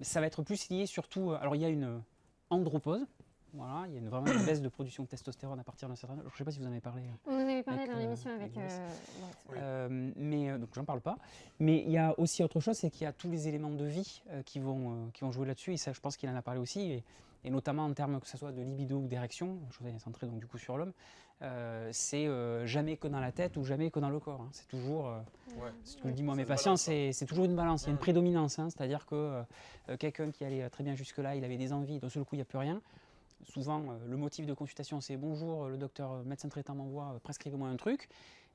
ça va être plus lié surtout, alors il y a une andropause, voilà, il y a vraiment une baisse de production de testostérone à partir d'un certain âge. Je ne sais pas si vous en avez parlé. On en avait parlé Avec, dans l'émission avec Boris. Boris. Mais donc j'en parle pas. Mais il y a aussi autre chose, c'est qu'il y a tous les éléments de vie qui vont jouer là-dessus. Et ça, je pense qu'il en a parlé aussi. Et notamment en termes que ce soit de libido ou d'érection, je vais centrer donc du coup sur l'homme. C'est jamais que dans la tête ou jamais que dans le corps. Hein. C'est toujours, ce que je dis moi à mes patients, c'est toujours une balance. Il y a une prédominance. Hein. C'est-à-dire que quelqu'un qui allait très bien jusque-là, il avait des envies, d'un seul coup il n'y a plus rien. Souvent, le motif de consultation, c'est bonjour, le docteur médecin traitant m'envoie, prescrivez-moi un truc.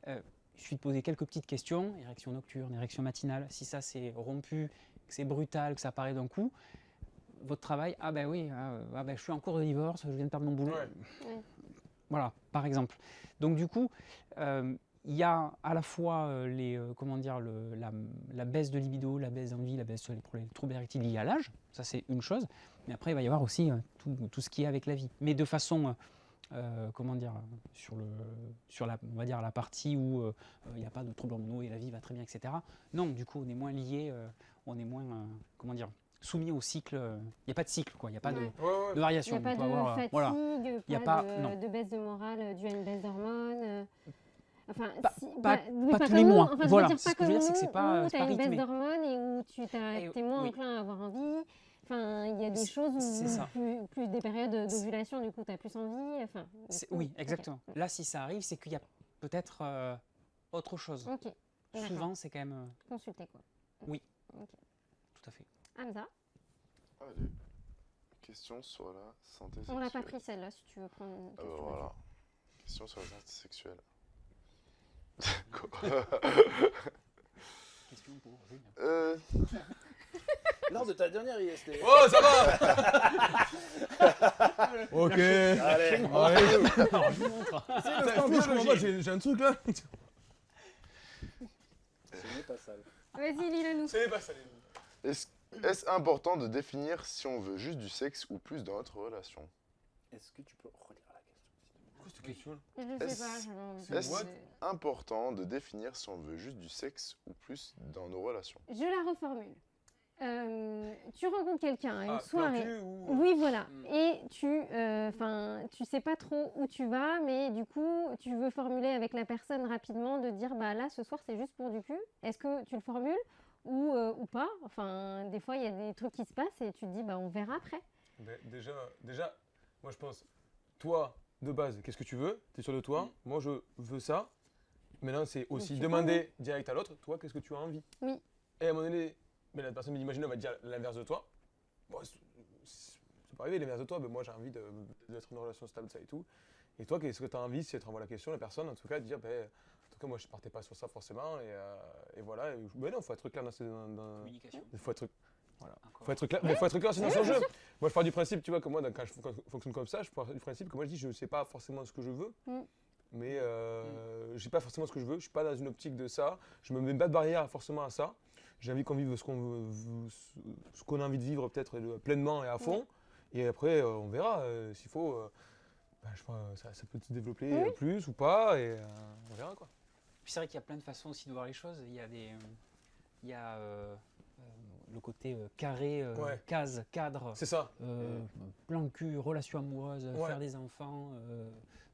Il suffit de poser quelques petites questions, érection nocturne, érection matinale. Si ça c'est rompu, que c'est brutal, que ça apparaît d'un coup, votre travail, ah ben oui, je suis en cours de divorce, je viens de perdre mon boulot. Ouais. Voilà, par exemple. Donc du coup, il y a à la fois la baisse de libido, la baisse d'envie, la baisse des troubles érectiles liés à l'âge, ça c'est une chose, mais après il va y avoir aussi tout ce qui est avec la vie. Mais de façon, sur la partie où il n'y a pas de troubles hormonaux et la vie va très bien, etc. Non, du coup on est moins lié, on est moins, soumis au cycle, il n'y a pas de cycle, quoi. Il n'y a pas de Il n'y variation. a pas On peut de avoir, fatigue, voilà. Y a pas- non. de baisse de morale due à une baisse d'hormones. Enfin, Pas- si, pas- oui, pas tous comme les nous. mois. Enfin, Voilà, je veux dire, ce pas que je veux comme dire, c'est que c'est nous, pas- où c'est tu as pas une baisse rythmé. d'hormones et où tu es moins oui. enclin à avoir envie. Enfin, il y a des choses c'est où ça. plus des périodes d'ovulation, du coup, tu as plus envie. Enfin, Oui, ok. exactement. Là, si ça arrive, c'est qu'il y a peut-être autre chose. Ok, d'accord. Souvent, c'est quand même... Consulter, quoi. Oui. Ok. Tout à fait. Hamza, Allez. Question sur la santé sexuelle. on l'a pas pris celle-là, si tu veux prendre une Ah bah question. voilà. Question sur la santé sexuelle. Question pour Julien. Lors de ta dernière IST. Oh, ça va. Ok. Allez, Allez. Alors, je vous montre. Putain, je comprends pas, j'ai un truc là. ce n'est pas sale. Vas-y, lis-le-nous. C'est pas ça. Est-ce important de définir si on veut juste du sexe ou plus dans notre relation? Est-ce que tu peux relire la question? Quoi cette question là? Je sais pas, Est-ce- j'avais envie de- est-ce important de définir si on veut juste du sexe ou plus dans nos relations? Je la reformule. Tu rencontres quelqu'un à une Ah, soirée. plan cul ou... Oui, voilà. Mm. Et tu sais pas trop où tu vas, mais du coup, tu veux formuler avec la personne rapidement de dire, bah là, ce soir, c'est juste pour du cul. Est-ce que tu le formules ou pas? Enfin, des fois, il y a des trucs qui se passent et tu te dis, bah on verra après. Ben, déjà, moi je pense, toi, de base, qu'est-ce que tu veux? T'es sûr de toi? Moi, je veux ça. Maintenant, c'est aussi tu demander direct à l'autre, toi, qu'est-ce que tu as envie? Oui. Et à un moment donné, mais la personne, imagine, va dire l'inverse de toi. Bon, ça peut arriver l'inverse de toi, mais moi j'ai envie d'être dans une relation stable, ça et tout. Et toi, qu'est-ce que tu as envie? Si tu renvoies la question, la personne, en tout cas, de dire, ben, en tout cas, moi je partais pas sur ça forcément. Et voilà. Ben non, il faut être clair dans Communication. faut être Encore. Faut être clair, mais faut être clair aussi dans son jeu. Moi, je pars du principe, tu vois, que moi, quand je fonctionne comme ça, je pars du principe que moi, je dis, je ne sais pas forcément ce que je veux, Mm. mais je sais pas forcément ce que je veux. Je suis pas dans une optique de ça. Je me mets pas de barrière forcément à ça. J'ai envie qu'on vive ce qu'on a envie de vivre, peut-être pleinement et à fond. Et après, on verra s'il faut. Je pense, ça peut se développer plus ou pas, et on verra quoi. Puis c'est vrai qu'il y a plein de façons aussi de voir les choses. Il y a le côté carré, Ouais. case, cadre, C'est ça. plan cul, relation amoureuse, Ouais. faire des enfants,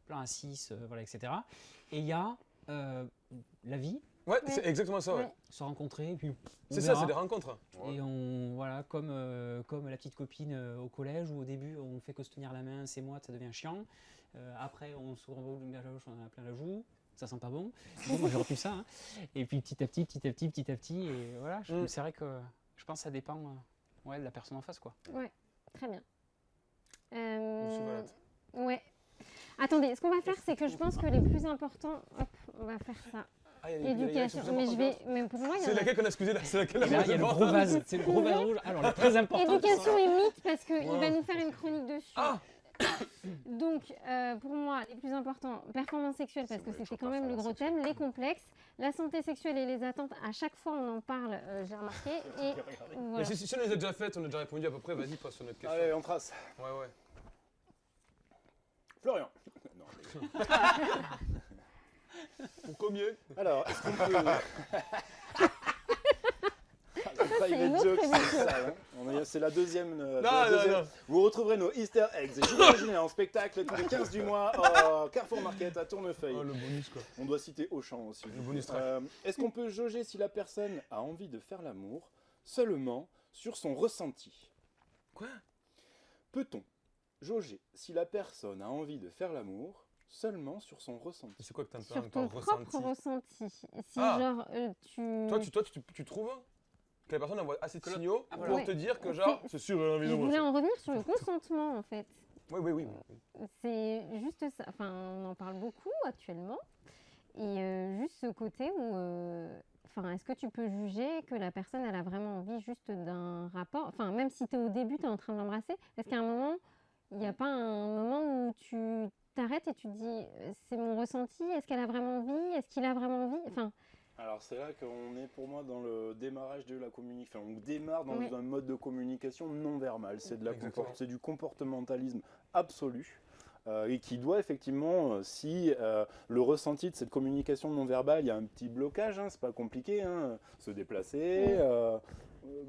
plan à 6, voilà, etc. Et il y a la vie, Ouais, c'est exactement ça. Ouais. Ouais. se rencontrer, et puis on C'est ça, verra. c'est des rencontres. Et voilà, comme la petite copine au collège où au début on fait que se tenir la main, c'est moi, ça devient chiant. Après on se renvoie le gage à gauche, on en a plein la joue, ça sent pas bon. Bon, moi j'ai retenu ça. Hein. Et puis petit à petit, et voilà. C'est vrai que je pense que ça dépend de la personne en face, quoi. Très bien. Monsieur Valade. Ouais. Attendez, ce qu'on va faire, c'est que je pense que les plus importants, hop, on va faire ça. Ah, il y a des Éducation. choses Mais je importantes. vais, même pour moi, il y C'est en a. laquelle qu'on a excusé là? C'est laquelle Et là, il y a le gros vase, c'est le gros vase rouge. Alors, le très important. Éducation et mythe, parce qu'il Wow. va nous faire une chronique dessus. Ah, Donc, pour moi, les plus importants, performance sexuelle, parce C'est que vrai, c'était je quand même le préfère la gros thème, les complexes, la santé sexuelle et les attentes, à chaque fois on en parle, j'ai remarqué. Et Mais voilà. si on les a déjà faites, on a déjà répondu à peu près, vas-y, passe sur notre question. Allez, on trace. Ouais. Florian. Non, Pour combien? alors, est-ce qu'on peut... c'est une Private autre joke, c'est émission. ça. C'est la deuxième. Non. Vous retrouverez nos Easter eggs. J'imagine en spectacle tous les 15 du mois au Carrefour Market à Tournefeuille. Oh, le bonus quoi. On doit citer Auchan aussi. Le bonus track. Est-ce qu'on peut jauger si la personne a envie de faire l'amour seulement sur son ressenti? Quoi? Peut-on jauger si la personne a envie de faire l'amour seulement sur son ressenti? C'est quoi que t'as Sur ton encore propre ressenti? ressenti. Si Ah. genre tu... Toi, tu trouves que la personne envoie assez de signaux Ah, pour voilà. te dire que Ouais. genre, c'est sûr, elle a envie Je de voulais moi. en revenir sur le consentement en fait. Oui. C'est juste ça. Enfin, on en parle beaucoup actuellement. Et juste ce côté où... Enfin, est-ce que tu peux juger que la personne, elle a vraiment envie juste d'un rapport? Enfin, même si tu es au début, tu es en train de l'embrasser, est-ce qu'à un moment, il n'y a pas un moment où tu t'arrêtes et tu te dis, c'est mon ressenti, est-ce qu'elle a vraiment envie? Est-ce qu'il a vraiment envie? Enfin, Alors c'est là qu'on est pour moi dans le démarrage de la communication. Enfin, on démarre dans Oui. un mode de communication non verbal. C'est Exactement. c'est du comportementalisme absolu. Et qui doit effectivement, si le ressenti de cette communication non verbale, il y a un petit blocage, hein, c'est pas compliqué, hein, se déplacer,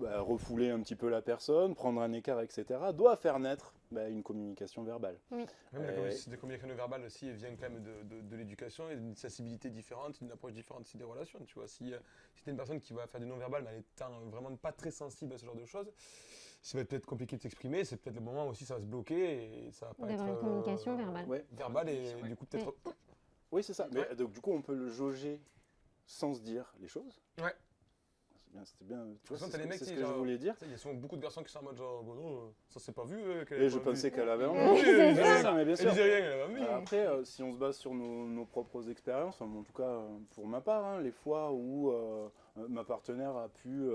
refouler un petit peu la personne, prendre un écart, etc., doit faire naître une communication verbale. Même la communication verbale aussi, elle vient quand même de l'éducation et d'une sensibilité différente, d'une approche différente aussi des relations. Tu vois, si t'es une personne qui va faire du non-verbal, mais elle est vraiment pas très sensible à ce genre de choses, ça va peut-être compliqué de s'exprimer, c'est peut-être le moment aussi ça va se bloquer et ça va pas d'avoir être une communication verbale. Ouais. verbale et du coup peut-être Oui, c'est ça. Ouais. Mais donc du coup, on peut le jauger sans se dire les choses. Ouais. C'était bien. Tu vois, façon, c'est t'as les mecs ce qui, que je genre, voulais dire. il y a souvent beaucoup de garçons qui sont en mode genre, bon non, ça s'est pas vu. qu'elle Et ait je pas pensais vu. qu'elle avait Oui, envie. c'est C'est ça. mais bien Elle sûr. disait rien, elle avait envie. Après, si on se base sur nos propres expériences, enfin, en tout cas pour ma part, hein, les fois où ma partenaire a pu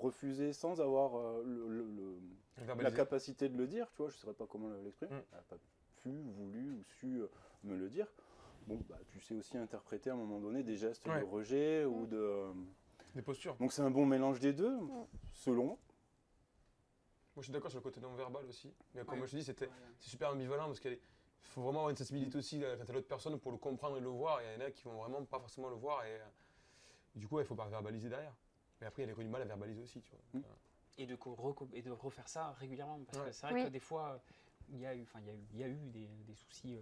refuser sans avoir la Verbaliser. capacité de le dire, tu vois, je ne saurais pas comment l'exprimer, Mm. elle n'a pas pu, voulu ou su me le dire. Bon, tu sais aussi interpréter à un moment donné des gestes Ouais. de rejet ou de... Des postures. Donc c'est un bon mélange des deux, selon moi. Moi je suis d'accord sur le côté non-verbal aussi. Mais comme Ouais. moi je te dis, c'est super ambivalent parce qu'il faut vraiment avoir une sensibilité aussi quand t'as l'autre personne pour le comprendre et le voir. Et il y en a qui vont vraiment pas forcément le voir et du coup il faut pas verbaliser derrière. Mais après il y a les mal à verbaliser aussi, tu vois. Et de refaire ça régulièrement. Parce Ouais. que c'est vrai Oui. que des fois, il y a eu des soucis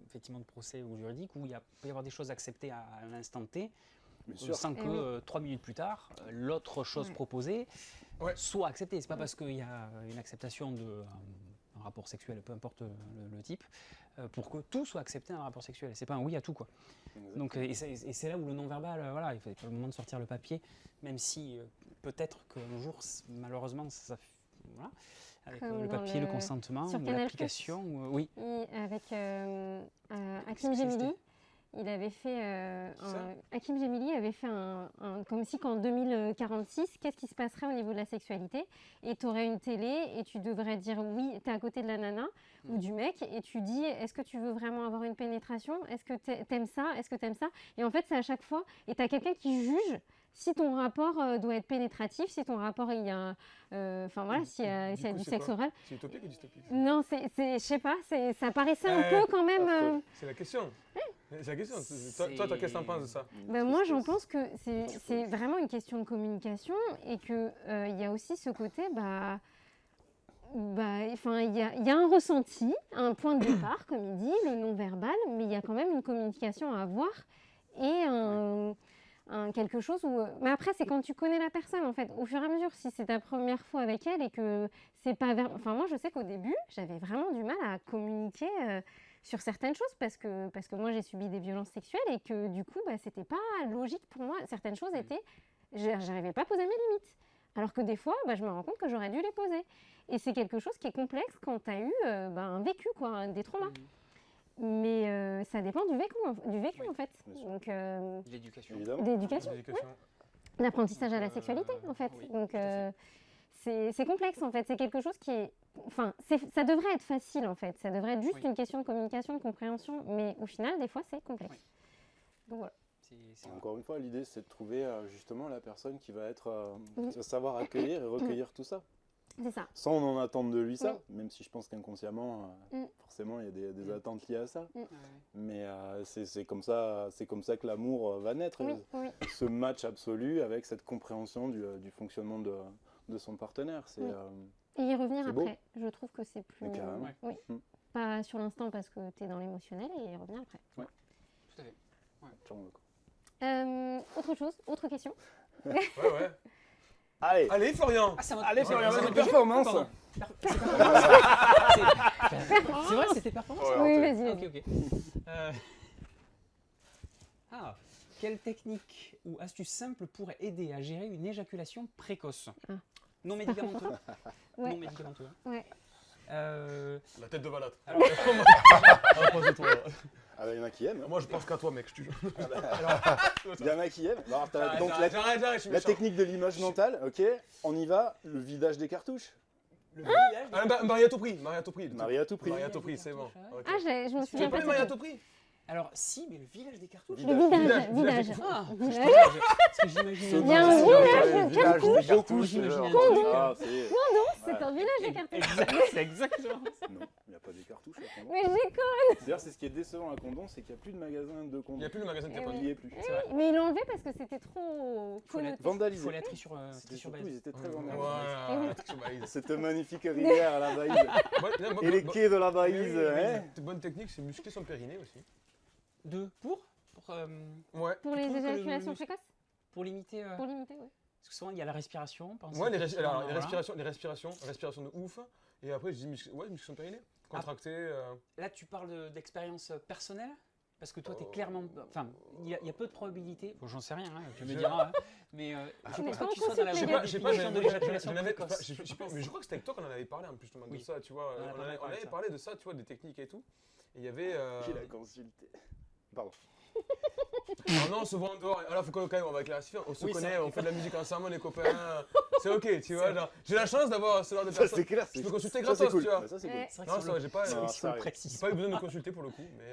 effectivement de procès ou juridiques où il peut y avoir des choses acceptées à l'instant T. Bien sûr. Sans Eh que 3 minutes plus tard, l'autre chose Ouais. proposée Ouais. soit acceptée. C'est pas parce qu'il y a une acceptation d'un rapport sexuel, peu importe le type, pour que tout soit accepté dans un rapport sexuel. C'est pas un oui à tout, quoi. Donc, et c'est là où le non-verbal, voilà, il faut le moment de sortir le papier, même si peut-être qu'un jour, malheureusement, voilà, avec Comme le dans papier, le le- consentement, sur ou Canal+. l'application, oui. Et avec Hakim que Gemili, c'était il avait fait Ça Hakim Gemili avait fait comme si qu'en 2046, qu'est-ce qui se passerait au niveau de la sexualité? Et tu aurais une télé et tu devrais dire oui, tu es à côté de la nana ou du mec et tu dis est-ce que tu veux vraiment avoir une pénétration? Est-ce que t'aimes ça? Est-ce que t'aimes ça? Et en fait, c'est à chaque fois et tu as quelqu'un qui juge si ton rapport doit être pénétratif, si ton rapport il y a enfin voilà, s'il y a Du coup, du c'est sexe quoi oral. C'est utopique ou dystopique? Non, je sais pas, ça paraissait un peu quand même. affreux. C'est la question. C'est la question. Toi, qu'est-ce que t'en penses de ça? Ben moi, j'en pense que c'est vraiment une question de communication et qu'il y a aussi ce côté, enfin, il y a un ressenti, un point de départ, comme il dit, le non-verbal, mais il y a quand même une communication à avoir et quelque chose où... Mais après, c'est quand tu connais la personne, en fait, au fur et à mesure, si c'est ta première fois avec elle et que c'est pas... Enfin, moi, je sais qu'au début, j'avais vraiment du mal à communiquer sur certaines choses parce que moi, j'ai subi des violences sexuelles et que du coup, c'était pas logique pour moi. Certaines choses étaient... J'arrivais pas à poser mes limites. Alors que des fois, je me rends compte que j'aurais dû les poser. Et c'est quelque chose qui est complexe quand tu as eu un vécu, quoi, des traumas. Mais ça dépend du vécu Oui, en fait. bien sûr. Donc, L'éducation. Évidemment. d'éducation, L'éducation. l'apprentissage à la sexualité, en fait. oui, Donc, tout à c'est complexe, en fait. C'est quelque chose qui est Enfin, ça devrait être facile en fait. Ça devrait être juste Oui. une question de communication, de compréhension. Mais au final, des fois, c'est complexe. Oui. Donc voilà. C'est vrai. Encore une fois, l'idée c'est de trouver justement la personne qui va être, Oui. qui va savoir accueillir et recueillir tout ça. C'est ça. Sans en attendre de lui ça, même si je pense qu'inconsciemment, Mm. forcément, il y a des attentes liées à ça. Ouais. Mais c'est comme ça que l'amour va naître. Oui, oui. Ce match absolu avec cette compréhension du fonctionnement de son partenaire. C'est Oui. Et y revenir C'est beau. après. Je trouve que c'est plus. Mais carrément. Ouais. Oui. Mm. Pas sur l'instant parce que tu es dans l'émotionnel et y revenir après. Tout à fait. Autre chose, autre question. Ouais, ouais. Allez, Allez, Florian. Ah, ça m'a- allez Florian, ça vas-y, m'a- performance. Pardon. C'est vrai, c'était performance. Ouais, Oui, Arte. vas-y. Ah, vas-y. ok, ok. Quelle technique ou astuce simple pourrait aider à gérer une éjaculation précoce Ah. Non médicamenteux. Ouais. Non médicamenteux. Ouais. La tête de malade. Alors- Ah, pense-toi. Ah bah, il y en a qui aiment. Moi, je pense qu'à toi, mec, je te jure. Il y en a qui aiment. Alors, t'as donc J'arrête, j'arrête, je suis la méchant. technique de l'image mentale, ok. On y va, le vidage des cartouches. Le village. Ah, Marie à tout prix, Marie à tout prix. Marie à tout prix. Marie à tout prix, c'est bon. Ok. Ah, je me Tu souviens veux pas. pas de Marie à cette- tout prix Alors, si, mais le village des cartouches. Le vidage, Village, vidage. village. Ah, Village. parce que j'imaginais. Il y a un village, village des cartouches. J'imaginais un Condom. truc, Ah, c'est. C'est un village de cartouches. C'est exactement ça. Non, il n'y a pas des cartouches à condom. Mais j'ai quoi? D'ailleurs, c'est ce qui est décevant à condom, c'est qu'il n'y a plus de magasin de Il condom. n'y a plus le magasin de Eh Capone. Il n'y est plus. C'est vrai. Mais ils l'ont enlevé parce que c'était trop connoté. Vandalisé. Folâtrie sur, C'était sur surtout, base. ils étaient très Ouais, vandalisés. tu m'as Cette magnifique rivière à la Baïse. Et les quais de la Baïse, hein. Bonne technique, c'est muscler son périnée aussi. Pour Ouais. Pour Tu les trouves que le- éjaculations le- précoces? pour limiter. Pour limiter, oui. Parce que souvent, il y a la respiration. pensez Ouais, effectivement, alors, voilà. respiration de ouf. Et après, je dis muscler son périnée. Contracter. Là, tu parles d'expérience personnelle parce que toi, tu es Oh. clairement. Enfin, il y a peu de probabilités. Bon, j'en sais rien, hein, tu me Je- diras. Hein, mais je mais pense pas quand que tu sois dans la on Je sais les pas, gars, je sais pas, définition de l'éjaculation mais précoce. je crois que c'était avec toi qu'on en avait parlé en plus justement de Oui. ça, tu vois. On en a On parlé avait, de on avait ça. parlé de ça, tu vois, des techniques et tout. Et il y avait. Qui l'a consulté. Pardon. Oh non, on se voit en dehors. Alors, faut quand même, on va clarifier. On se Oui, c'est connaît, vrai. on fait de la musique ensemble, les copains. C'est ok, tu vois. Genre, j'ai la chance d'avoir ce genre de Ça, personnes. c'est clair. Je peux consulter ça, gratos, c'est cool. tu vois. Bah, ça, c'est cool. Ouais. C'est vrai que Non, si ça on va, le- j'ai pas. si on ça le arrive. précise. J'ai pas eu besoin de me consulter pour le coup, mais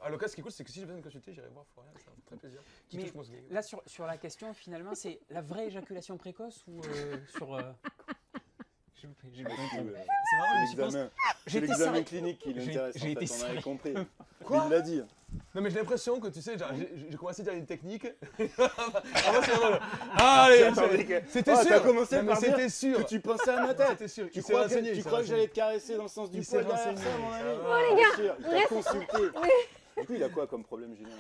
alors ce qui est cool, c'est que si j'ai besoin de me consulter, j'irai voir Florian, ça me fait très plaisir. Qui Mais touche mon slip. Là, sur la question, finalement, c'est la vraie éjaculation précoce ou sur. J'ai loupé un truc. C'est marrant, je me suis pensé- L'examen. C'est J'ai été l'examen sérieux. clinique qui J'ai- l'intéresse. j'ai été On avait sérieux. compris. Quoi Il l'a dit. Non mais j'ai l'impression que tu sais, genre, j'ai commencé à dire une technique. Avant c'est vraiment. Ah, allez, Attendez que- c'était Oh, sûr. t'as commencé Non, mais par dire c'était sûr. Que tu pensais à ma tête. C'était sûr. Tu Il s'est crois renseigné, que, il tu s'est crois que j'allais renseigné. te caresser dans le sens du Il s'est poil derrière renseigné. ça, mon ami? Ah ouais. les gars, Bien sûr, il t'a consulté. Du coup, il a quoi comme problème, Julien?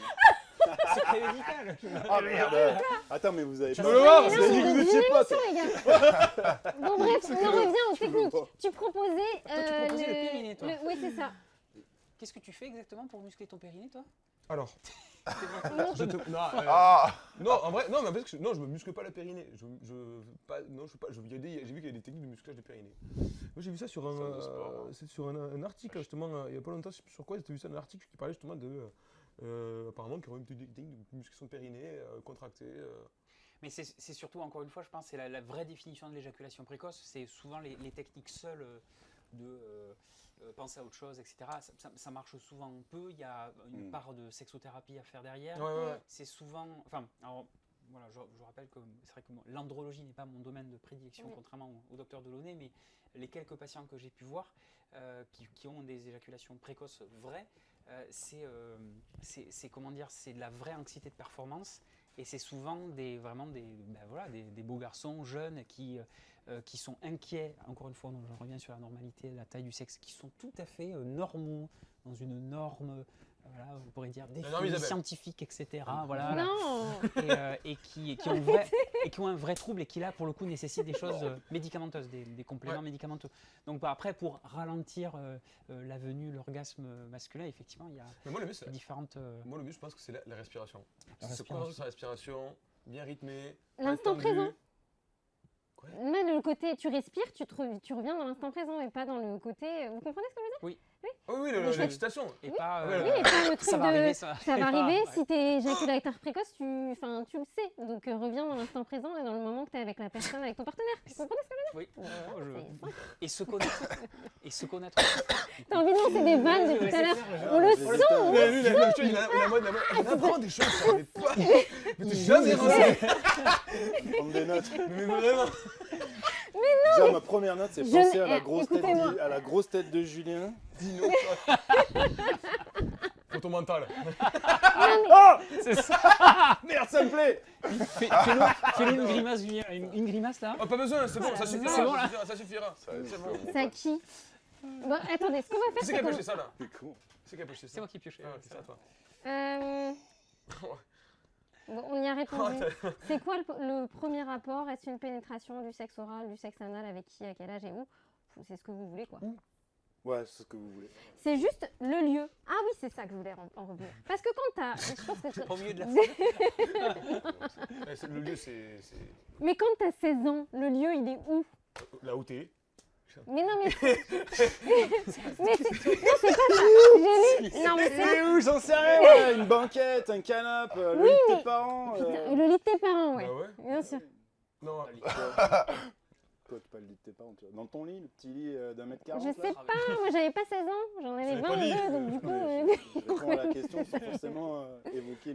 Secret médical. Ah merde. Attends, mais vous avez Tu pas. veux le voir? Vous avez dit que vous étiez potes. les gars. Bon, bref, on en revient aux Tu veux techniques. pas. Tu proposais. tu proposais le périnée, toi. Oui, c'est ça. Qu'est-ce que tu fais exactement pour muscler ton périnée, toi Alors, Non, je te. Non, Ah non, en vrai, non, mais parce que non, je me muscle pas le périnée. Non, je sais pas. J'ai vu qu'il y a des techniques de musclage de périnée. Moi, j'ai vu ça sur Salle de sport, hein. c'est sur un article justement. Il y a pas longtemps, je sais plus sur quoi. J'ai vu ça dans un article qui parlait justement de. Apparemment, qu'il y aurait une technique de musculation de périnée contractée. Mais c'est surtout, encore une fois, je pense, c'est la vraie définition de l'éjaculation précoce. C'est souvent les techniques seules de penser à autre chose, etc. Ça marche souvent peu. Il y a une part de sexothérapie à faire derrière. Ouais. C'est souvent. Enfin, alors, voilà, je rappelle que c'est vrai que l'andrologie n'est pas mon domaine de prédilection, contrairement au docteur Delaunay, mais les quelques patients que j'ai pu voir qui ont des éjaculations précoces vraies, c'est comment dire, c'est de la vraie anxiété de performance. Et c'est souvent des beaux garçons jeunes qui sont inquiets, encore une fois, donc je reviens sur la normalité, la taille du sexe, qui sont tout à fait normaux, dans une norme, voilà, on pourrait dire norme définie, Isabelle. scientifique, etc. Voilà, Non. et qui ont un vrai trouble et qui là, pour le coup, nécessitent des choses médicamenteuses, des compléments médicamenteux. Donc après, pour ralentir la venue, l'orgasme masculin, effectivement, il y a Mais moi, le mieux, c'est différentes... moi, le mieux, je pense que c'est la respiration. La Se respiration. concentrer sur la respiration, bien rythmée. L'instant détendu. présent. Mais le côté, tu respires, tu reviens dans l'instant présent et pas dans le côté. Vous comprenez ce que je veux dire? Oh oui, Mais je- l'excitation. Et pas. Ouais, Oui, et pas le truc ça va de. arriver, ça. Ça Et va pas- arriver, ouais. si t'es éjaculateur précoce, tu le sais. Donc reviens dans l'instant présent et dans le moment que t'es avec la personne, avec ton partenaire. Vous comprenez ce que Oui. je veux dire? C'est simple. Et se connaître. Et se connaître. T'as envie de lancer des vannes depuis tout à l'heure. On le sent. Lui, il apprend des choses, ça savait pas. Mais t'es jamais renseigné. Prendre des notes. Mais vraiment. Déjà, ma première note, c'est Je penser n'ai- à écoutez-moi. la grosse tête de Julien. Dis-nous. Photo mentale. Oh C'est ça. Merde, ça me plaît. Fais-nous une grimace, Julien. Une grimace là. Oh, pas besoin, c'est bon, ça suffira. C'est bon, là. Ça suffira. Ça va être C'est super bon. bon. C'est à qui? Bon, attendez, ce qu'on va Qui faire, c'est c'est qui a qu'on... pêché ça là C'est con. Qui a pêché ça C'est moi qui piochais. Ah, ok, c'est à toi. Bon, on y a répondu. Oh, C'est quoi le premier rapport? Est-ce une pénétration, du sexe oral, du sexe anal, avec qui, à quel âge et où? C'est ce que vous voulez, quoi. Ouais, c'est ce que vous voulez. C'est juste le lieu. Ah oui, c'est ça que je voulais en revenir. Parce que quand t'as... Je pense que Au milieu de la Le lieu, c'est Mais quand t'as 16 ans, le lieu, il est où? là où t'es. Mais non, mais... mais c'est... Non, c'est pas ça. J'ai lu... Non, mais c'est... C'est où? J'en sais rien. Ouais, une banquette, un canapé, le lit de tes parents. Putain, le lit de tes parents, ouais. Bah ouais. Bien sûr. Non, Toi, t'es pas le lit de tes parents, tu vois. Dans ton lit, le petit lit d'1m40. Je sais pas, moi j'avais pas 16 ans, j'en avais J'avais pas de lit. 22, donc du coup... Je réponds à la question sans forcément évoquer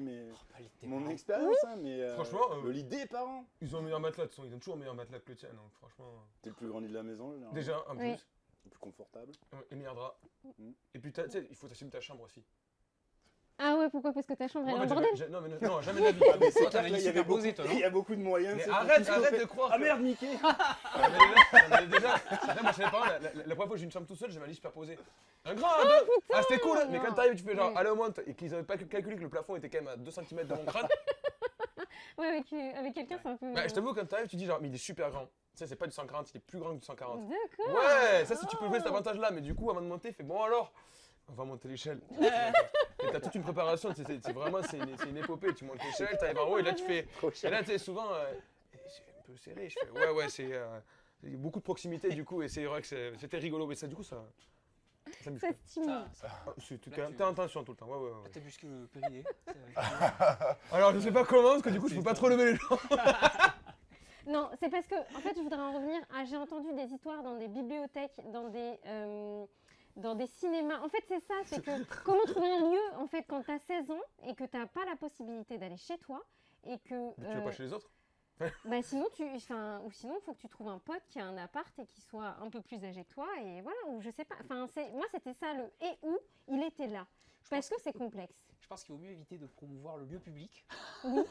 mon expérience, hein, mais Franchement, le lit des parents. ils ont un meilleur matelas, de toute façon, ils ont toujours un meilleur matelas que le tien, donc franchement. T'es le plus grand lit de la maison, généralement. Déjà, en Oui. plus, Le plus confortable. les meilleurs draps. Mm. Et puis, tu sais, il faut t'assumer ta chambre aussi. Ah ouais, pourquoi? Parce que ta chambre elle est Ouais, en mais bordel? Non, mais non, jamais de la vie. Ah, mais c'est Toi, clair t'avais que là, une il y avait beaucoup, superposée, toi, non il y a beaucoup de moyens. Mais tu sais, pour arrête, tout arrête stopper. de croire. Ah que- merde, Mickey. Mais déjà, moi, je savais pas, la première fois que j'ai une chambre tout seul, j'avais un lit superposé. Un grand, un deux. Ah, c'était cool, mais quand t'arrives, tu fais genre, Oui. allez, on monte, et qu'ils avaient pas calculé que le plafond était quand même à 2 cm de mon crâne. Ouais, avec quelqu'un c'est un peu... Bah, je t'avoue, quand t'arrives, tu dis genre, mais il est super grand. Tu sais, c'est pas du 140, il est plus grand que du 140. D'accord. Ouais, ça, si tu peux jouer cet avantage-là, mais du coup, avant de monter, fais bon alors, on va monter l'échelle. Et t'as toute une préparation, c'est vraiment, c'est une épopée. Tu montes l'échelle, t'arrives en haut, et là, tu fais. Et là, tu sais, souvent, c'est un peu serré. Je fais, ouais, c'est. Il y a beaucoup de proximité, du coup, et c'est vrai que c'était rigolo, mais ça, du coup, ça me Ça stimule. T'es en tension tout le temps, ouais. T'as plus que le périnée. Alors, je sais pas comment, parce que du coup, je peux pas trop lever les jambes. Non, c'est parce que, en fait, je voudrais en revenir à... J'ai entendu des histoires dans des bibliothèques, dans des cinémas. En fait, c'est ça, c'est que comment trouver un lieu, en fait, quand t'as 16 ans et que t'as pas la possibilité d'aller chez toi et que... Tu vas pas chez les autres? Bah sinon, ou sinon, il faut que tu trouves un pote qui a un appart et qui soit un peu plus âgé que toi, et voilà, ou je sais pas. Enfin, moi, c'était ça, le « et où », il était là. Parce que c'est complexe. Je pense qu'il vaut mieux éviter de promouvoir le lieu public. Oui.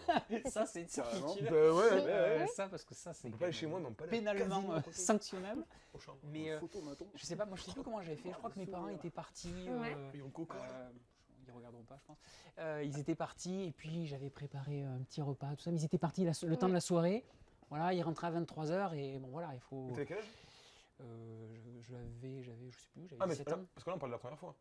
Ça, c'est Carrément. utile. Bah ouais, Oui. ouais. Ça, parce que ça, c'est On peut pas aller chez moi, mais on peut aller pénalement sanctionnable. au champ. Mais Photo, maintenant. je sais pas, moi je sais plus comment j'avais fait. Je crois que mes parents étaient partis. Ouais. Ils ont coca. Ils regarderont pas, je pense. Ils étaient partis et puis j'avais préparé un petit repas, tout ça. Mais ils étaient partis le temps de la soirée. Voilà, ils rentraient à 23h et bon voilà, il faut. T'avais quel âge? J'avais, je sais plus, j'avais Ah, mais 17 ans. parce que là, on parle de la première fois.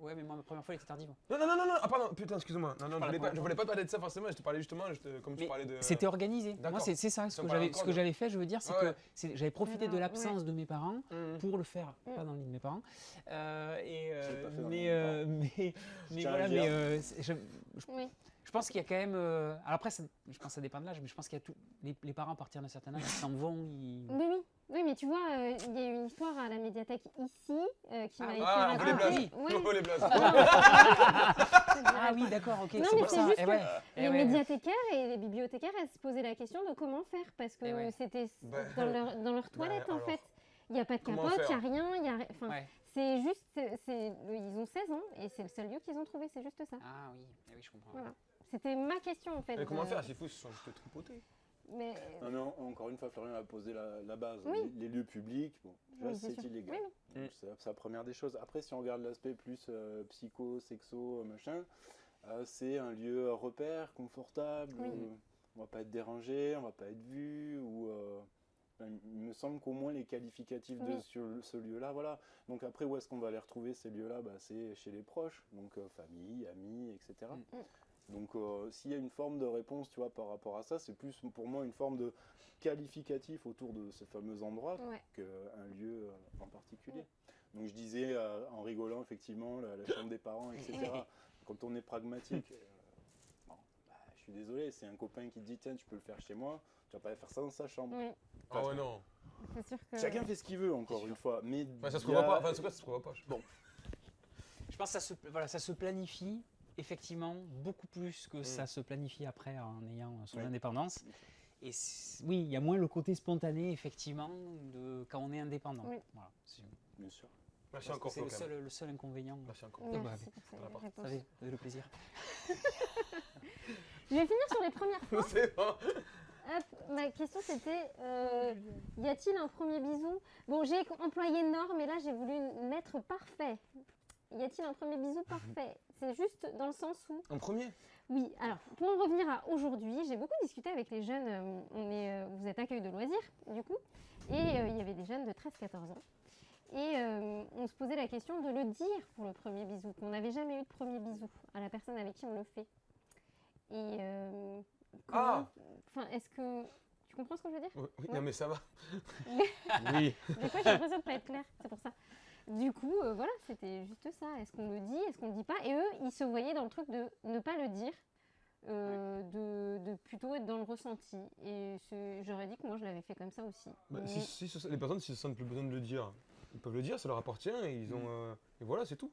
Ouais, mais moi, ma première fois, elle était tardive. Non, ah pardon, putain, excuse-moi. Non, je voulais pas parler de ça forcément, je te parlais justement, comme tu Mais parlais de... c'était organisé. Moi, D'accord. c'est ça. Ça me parle Ce encore que de- j'avais fait, je veux dire, c'est Ouais. que j'avais profité de Alors, l'absence de mes parents Mmh. pour le faire, pas dans le lit de mes parents. Je l'ai pas fait dans le lit Mais de tiens à voilà, le dire. mais Oui. je pense qu'il y a quand même. Alors après, je pense que ça dépend de l'âge, mais je pense qu'il y a les parents à partir d'un certain âge, ils s'en vont. Oui, mais tu vois, il y a eu une histoire à la médiathèque ici qui m'a été Ah, on veut les racontée. blagues. Ouais. On veut les blagues. Ah oui, d'accord, ok. Non, c'est mais pour c'est ça. juste Eh que ouais, eh Les ouais. médiathécaires et les bibliothécaires, elles se posaient la question de comment faire parce que Eh ouais. c'était Bah, dans leur toilette en alors, fait. Il n'y a pas de comment capote, il n'y a faire rien, il y a... Enfin, Ouais. c'est juste... Ils ont 16 ans et c'est le seul lieu qu'ils ont trouvé, c'est juste ça. Ah oui, eh oui, je comprends. Voilà. C'était ma question en fait. Mais comment faire? C'est fou, ils se sont juste tripotés. Mais... Non, mais encore une fois, Florian a posé la base. Oui. Les lieux publics, bon, déjà, Oui, c'est c'est sûr. illégal. Oui, Donc, c'est la première des choses. Après, si on regarde l'aspect plus psycho, sexo, machin, c'est un lieu repère, confortable. Oui. On va pas être dérangé, on va pas être vu. Il me semble qu'au moins les qualificatifs Oui. de sur ce lieu-là, voilà. Donc après, où est-ce qu'on va les retrouver ces lieux-là? C'est chez les proches, donc famille, amis, etc. Donc s'il y a une forme de réponse, tu vois, par rapport à ça, c'est plus pour moi une forme de qualificatif autour de ce fameux endroit Ouais. qu'un lieu en particulier. Donc je disais en rigolant effectivement la chambre des parents, etc. Quand on est pragmatique, bon, bah, je suis désolé, c'est un copain qui te dit tiens tu peux le faire chez moi, tu vas pas faire ça dans sa chambre. Oui, Ah ouais, non. c'est sûr que. Chacun fait ce qu'il veut encore une fois, mais Ouais, ça se il y prévoit a- pas. Enfin, en tout cas, ça se prévoit pas. Bon, Je pense que ça se planifie effectivement beaucoup plus que ça se planifie après en ayant son Oui. indépendance. Et oui, il y a moins le côté spontané effectivement de quand on est indépendant. Oui. Voilà, bien sûr. Merci parce que encore, c'est Flo, quand même. le seul inconvénient. Merci encore. bah, Merci pour cette à la part. réponse. Vous savez, vous avez le plaisir. Je vais finir sur les premières fois. C'est bon. Hop, ma question c'était y a-t-il un premier bisou? Bon, j'ai employé norme et là j'ai voulu mettre parfait. Y a-t-il un premier bisou parfait? C'est juste dans le sens où. En premier? Oui, alors pour en revenir à aujourd'hui, j'ai beaucoup discuté avec les jeunes. Vous êtes accueil de loisirs du coup, et il y avait des jeunes de 13-14 ans. Et on se posait la question de le dire pour le premier bisou, qu'on n'avait jamais eu de premier bisou à la personne avec qui on le fait. Et Ah enfin, est-ce que tu comprends ce que je veux dire? Oui, Ouais. non, mais ça va. Oui. Des fois, j'ai l'impression de pas être claire, c'est pour ça. Du coup, voilà, c'était juste ça. Est-ce qu'on le dit, est-ce qu'on le dit pas? Et eux, ils se voyaient dans le truc de ne pas le dire, de plutôt être dans le ressenti. Et j'aurais dit que moi, je l'avais fait comme ça aussi. Bah, Mais- les personnes, s'ils se sentent plus besoin de le dire, ils peuvent le dire, ça leur appartient et ils ont. Et voilà, c'est tout.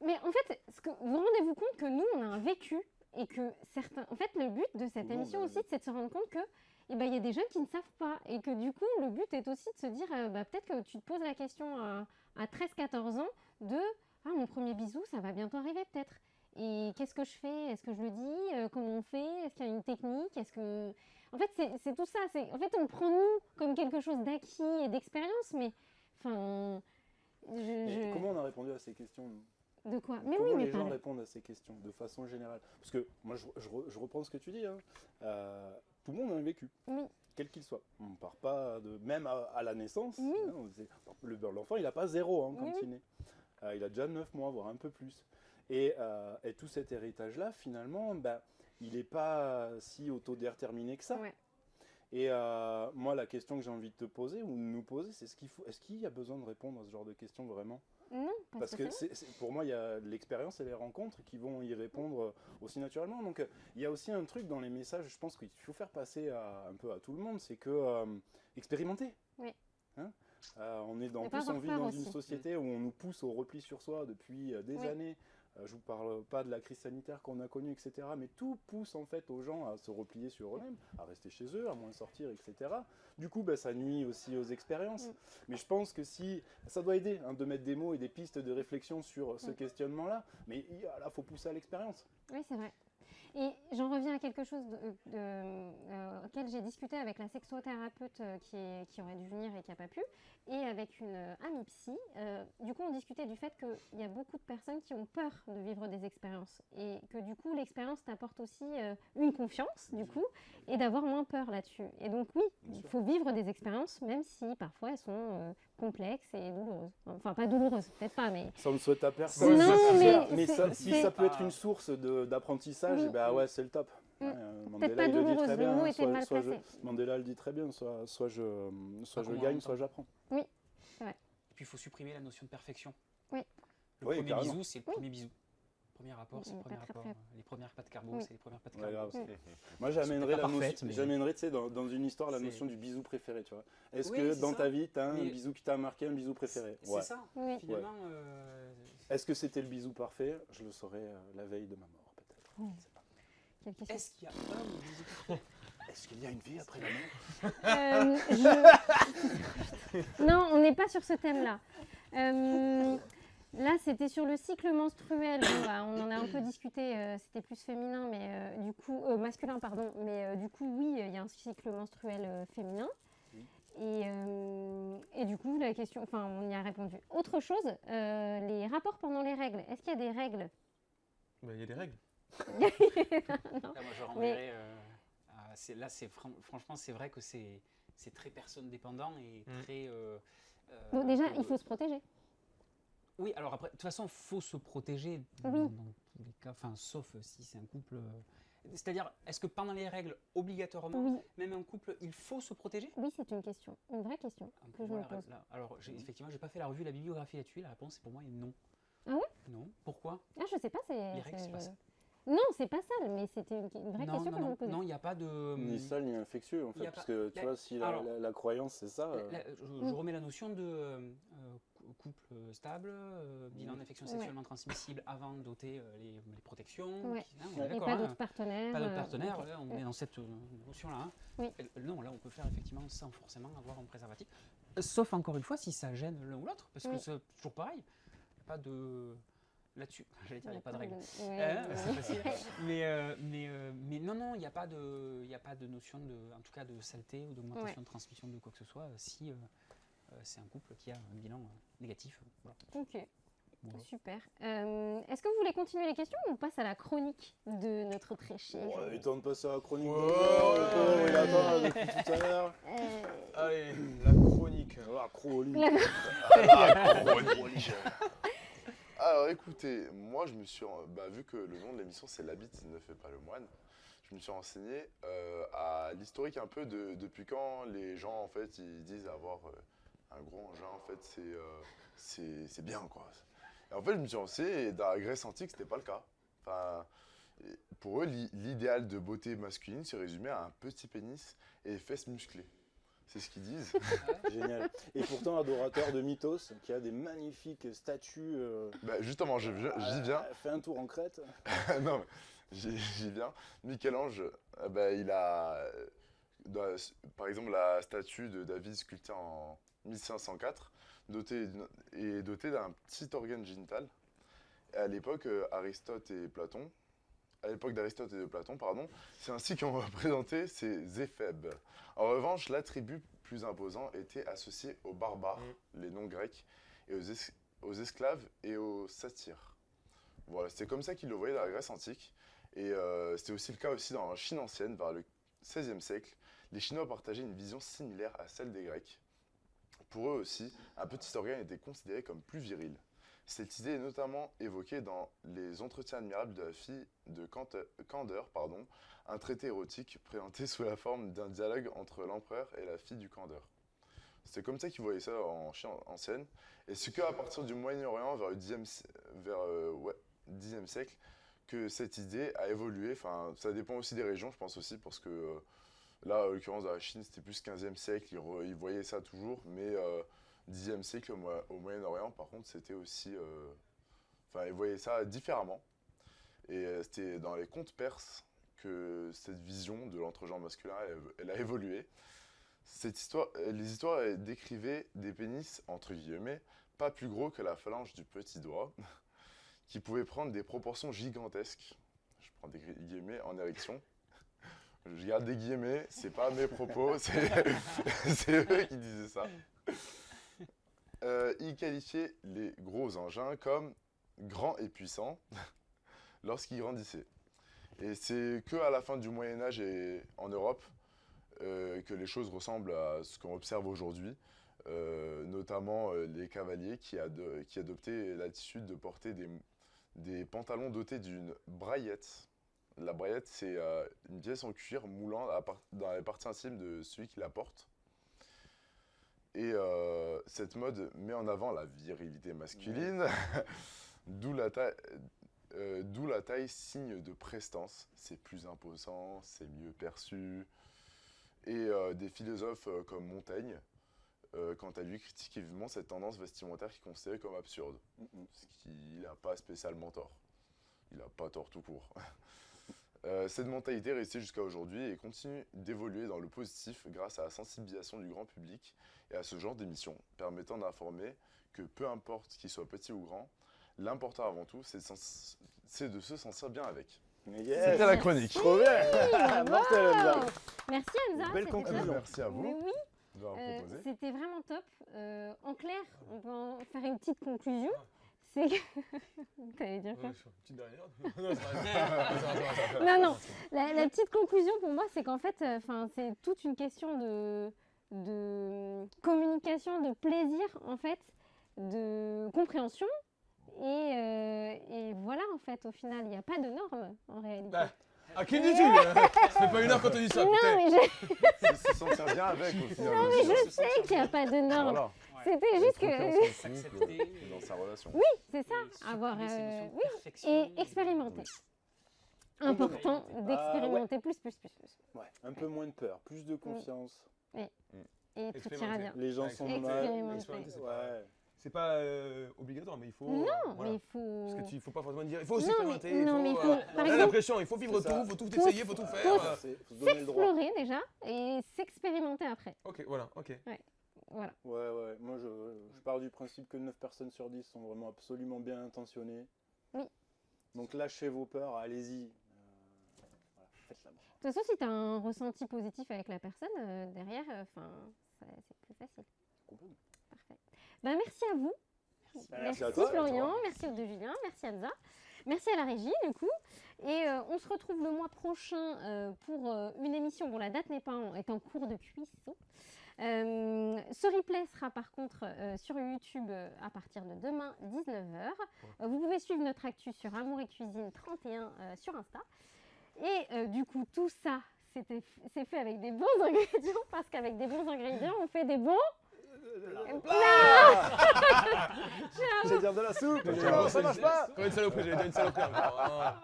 Mais en fait, vous rendez-vous compte que nous, on a un vécu et que certains. En fait, le but de cette Tout le émission monde a un aussi, c'est de se rendre compte que eh ben, il y a des jeunes qui ne savent pas. Et que du coup, le but est aussi de se dire bah, peut-être que tu te poses la question à 13-14 ans de ah, mon premier bisou, ça va bientôt arriver peut-être. Et qu'est-ce que je fais? Est-ce que je le dis? Comment on fait? Est-ce qu'il y a une technique? Est-ce que. En fait, c'est tout ça. En fait, on prend nous comme quelque chose d'acquis et d'expérience, mais. Enfin. Mais comment on a répondu à ces questions nous? De quoi? Mais Comment oui, mais les gens pareil. répondent à ces questions de façon générale? Parce que moi, je reprends ce que tu dis. Hein. Tout le monde a un vécu, Oui. quel qu'il soit. On ne part pas de. Même à la naissance, Oui. hein, l'enfant, il n'a pas 0 hein, quand Oui. il naît. Il a déjà 9 mois, voire un peu plus. Et tout cet héritage-là, finalement, ben, il n'est pas si autodéterminé que ça. Ouais. Et moi, la question que j'ai envie de te poser ou de nous poser, c'est est-ce qu'il y a besoin de répondre à ce genre de questions vraiment? Non, Parce que pour moi, il y a l'expérience et les rencontres qui vont y répondre aussi naturellement. Donc, il y a aussi un truc dans les messages, je pense qu'il faut faire passer un peu à tout le monde, c'est que expérimenter. Oui. Hein on est Et pas plus, on avoir vit peur dans aussi. une société où on nous pousse au repli sur soi depuis des Oui. années. Je vous parle pas de la crise sanitaire qu'on a connue, etc. Mais tout pousse en fait aux gens à se replier sur eux-mêmes, à rester chez eux, à moins sortir, etc. Du coup, ça nuit aussi aux expériences. Mm. Mais je pense que si ça doit aider hein, de mettre des mots et des pistes de réflexion sur ce Mm. questionnement-là, mais là, faut pousser à l'expérience. Oui, c'est vrai. Et j'en reviens à quelque chose auquel j'ai discuté avec la sexothérapeute qui aurait dû venir et qui n'a pas pu, et avec une amie psy. Du coup, on discutait du fait qu'il y a beaucoup de personnes qui ont peur de vivre des expériences et que du coup, l'expérience t'apporte aussi une confiance, du coup, et d'avoir moins peur là-dessus. Et donc oui, Bien il sûr. faut vivre des expériences, même si parfois elles sont complexes et douloureuses. Enfin, pas douloureuses, peut-être pas, mais... Ça ne souhaite à personne. Non, mais si c'est- ça peut être une source d'apprentissage, Oui. eh ben ouais, c'est le top. Mm. Ouais, Peut-être Mandela, pas il le dit douloureuse, très le bien. mot hein, était mal soit je- placé. Mandela le dit très bien, soit je comment gagne, on soit entend. j'apprends. Et puis il faut supprimer la notion de perfection. Oui. Le Oui, premier carrément. bisou, c'est le premier bisou. Premier rapport, c'est le Mais premier pas très, rapport. très- Les premières pattes carbo, Oui. c'est les premières pattes Ouais, carbo. grave. Mm. Moi, C'est j'amènerais pas la parfaite, notion, mais- j'amènerais, tu sais, dans une histoire, la C'est- notion du bisou préféré, tu vois. Est-ce Oui, que c'est dans ça. ta vie, tu as un Mais- bisou qui t'a marqué, un bisou préféré? C'est Ouais. ça, Oui. finalement. Est-ce que c'était le bisou parfait? Je le saurais la veille de ma mort, peut-être. Oui. Je sais pas. Quelle question. Est-ce qu'il y a un bisou préféré? Est-ce qu'il y a une vie après la mort? Non, on n'est pas sur ce thème-là. Là, c'était sur le cycle menstruel. Bon, bah, on en a un peu discuté. C'était plus féminin, mais du coup masculin, pardon. Mais du coup, oui, il y a un cycle menstruel féminin. Et du coup, la question, enfin, on y a répondu. Autre chose, les rapports pendant les règles. Est-ce qu'il y a des règles? Bah, il y a des règles. Non. Là, moi, je renverrais. Là, franchement, c'est vrai que c'est très personne dépendant et Mm. très. Bon, déjà, il faut se protéger. Oui, alors après, de toute façon, il faut se protéger Oui. dans tous les cas, enfin sauf si c'est un couple. C'est-à-dire, est-ce que pendant les règles, obligatoirement, Oui, même un couple, il faut se protéger? oui, c'est une question, une vraie question que je me Voilà, pose. là, alors, effectivement, j'ai pas fait la revue, la bibliographie là-dessus. La réponse, pour moi, est non. Ah ouais? Non. Pourquoi? Ah, je sais pas, c'est. Les règles, c'est pas ça. Non, c'est pas ça, mais c'était une vraie question que je me posais. Non, il n'y a pas de. Ni sale ni infectieux en y fait, a parce pas- que tu la- vois, si alors- la croyance c'est ça. Je remets la notion de couple stable, bilan d'infection Ouais. sexuellement transmissible avant de doter les protections. Ouais. On est Et d'accord, pas hein. d'autres partenaires. Pas d'autres partenaires, ok. ouais, on est dans cette notion-là. Hein. Oui. Non, là, on peut faire effectivement sans forcément avoir un préservatif. Sauf encore une fois si ça gêne l'un ou l'autre, parce que Oui. c'est toujours pareil. Il n'y a pas de. Là-dessus, j'allais dire, il n'y a pas de règle. Ouais, C'est facile. Mais non, il n'y a pas de notion en tout cas de saleté ou d'augmentation Ouais. de transmission de quoi que ce soit si c'est un couple qui a un bilan négatif. Voilà. Ok, Voilà. super. Est-ce que vous voulez continuer les questions ou on passe à la chronique de notre très cher On a eu le temps de passer à la chronique. Ouais. Le pauvre, il attend là, depuis tout à l'heure. Allez, la chronique. Ah, chronique. Alors écoutez, moi je me suis, vu que le nom de l'émission c'est L'habit ne fait pas le moine, je me suis renseigné à l'historique un peu de depuis quand les gens en fait ils disent avoir un gros engin en fait c'est bien quoi. Et en fait je me suis renseigné et dans la Grèce antique c'était pas le cas. Enfin, pour eux l'idéal de beauté masculine se résumait à un petit pénis et des fesses musclées. C'est ce qu'ils disent. Génial. Et pourtant, adorateur de Mythos, qui a des magnifiques statues. Justement, j'y viens. Fait un tour en Crète. Non, mais j'y viens. Michel-Ange, il a, par exemple, la statue de David sculptée en 1504, dotée d'un petit organe génital. Et à l'époque, d'Aristote et de Platon, c'est ainsi qu'on représentait ces éphèbes. En revanche, l'attribut plus imposant était associé aux barbares, les noms grecs, et aux esclaves et aux satyres. Voilà, c'était comme ça qu'ils le voyaient dans la Grèce antique. Et c'était aussi le cas aussi dans la Chine ancienne, vers le XVIe siècle. Les Chinois partageaient une vision similaire à celle des Grecs. Pour eux aussi, un petit organe était considéré comme plus viril. Cette idée est notamment évoquée dans Les Entretiens admirables de la fille de Candeur, un traité érotique présenté sous la forme d'un dialogue entre l'empereur et la fille du Candeur. C'est comme ça qu'ils voyaient ça en Chine ancienne. Et c'est qu'à partir du Moyen-Orient, vers le Xe siècle, que cette idée a évolué. Enfin, ça dépend aussi des régions, je pense aussi, parce que là, en l'occurrence, dans la Chine, c'était plus 15e siècle, ils voyaient ça toujours, mais 10e siècle au Moyen-Orient, par contre, c'était aussi... ils voyaient ça différemment. Et c'était dans les contes perses que cette vision de l'entre-genre masculin, elle a évolué. Les histoires décrivaient des pénis, entre guillemets, pas plus gros que la phalange du petit doigt, qui pouvaient prendre des proportions gigantesques. Je prends des guillemets en érection. Je garde des guillemets, c'est pas mes propos, c'est eux qui disaient ça. Ils qualifiaient les gros engins comme grands et puissants lorsqu'ils grandissaient. Et c'est qu'à la fin du Moyen-Âge et en Europe que les choses ressemblent à ce qu'on observe aujourd'hui, notamment les cavaliers qui adoptaient l'attitude de porter des pantalons dotés d'une braillette. La braillette, c'est une pièce en cuir moulant dans les parties intimes de celui qui la porte. Et cette mode met en avant la virilité masculine, d'où la taille signe de prestance. C'est plus imposant, c'est mieux perçu. Et des philosophes comme Montaigne, quant à lui, critiquent vivement cette tendance vestimentaire qu'il considérait comme absurde. Ce qu'il n'a pas spécialement tort. Il n'a pas tort tout court. Cette mentalité est restée jusqu'à aujourd'hui et continue d'évoluer dans le positif grâce à la sensibilisation du grand public et à ce genre d'émissions, permettant d'informer que peu importe qu'il soit petit ou grand, l'important avant tout, c'est de se sentir bien avec. Yes. C'était la chronique. Trop bien. Mortel, Hamza. Merci Hamza. Belle c'était conclusion. top. Merci à Mais vous oui, de m'avoir proposé. c'était vraiment top. En clair, on peut en faire une petite conclusion. C'est que... T'allais dire quoi? Petite dernière. Non, ça va. Non. La petite conclusion pour moi, c'est qu'en fait, c'est toute une question de communication, de plaisir, en fait, de compréhension Et voilà, en fait, au final, il n'y a pas de normes, en réalité. Bah, à qui le dis-tu Ça fait pas une heure qu'on te dit ça, non, putain. mais je, C'est se sentir bien avec au final. non, mais je sais qu'il n'y a pas de normes. Voilà. C'était juste que... S'accepter. Dans sa relation. C'est ça, avoir... Supprimer ces notions de oui, perfection, et expérimenter. Important d'expérimenter plus. Ouais, un peu moins de peur, plus de confiance. Et tout ira bien. Les gens sont Expérimenter. mal. Expérimenter, c'est pas- Ouais. C'est pas obligatoire, mais il faut. Non, voilà. mais il faut... Parce que il faut pas forcément dire. Il faut Non, s'expérimenter. mais il faut, par Rien exemple, l'impression, il faut vivre C'est ça. tout, faut tout essayer, faut tout faire. faut Faut se donner le droit. s'explorer déjà et s'expérimenter après. Ok, voilà, ok. Voilà. Ouais. Moi, je pars du principe que 9 personnes sur 10 sont vraiment absolument bien intentionnées. Oui. Donc lâchez vos peurs, allez-y. Voilà, faites-la. De toute façon, si tu as un ressenti positif avec la personne, derrière, c'est plus facile. Complètement. Parfait. Ben, merci à vous. Merci à toi, Florian, merci de Julien, merci Elsa, merci à la régie du coup. Et on se retrouve le mois prochain pour une émission. Bon, la date est en cours de cuisson. Ce replay sera par contre sur YouTube à partir de demain 19h. Vous pouvez suivre notre actu sur Amour et Cuisine 31 sur Insta. Et du coup, tout ça, c'est fait avec des bons ingrédients parce qu'avec des bons ingrédients, on fait des bons J'allais dire de la soupe. Non, Ça marche pas. Comme une saloperie, j'allais dire une saloperie encore.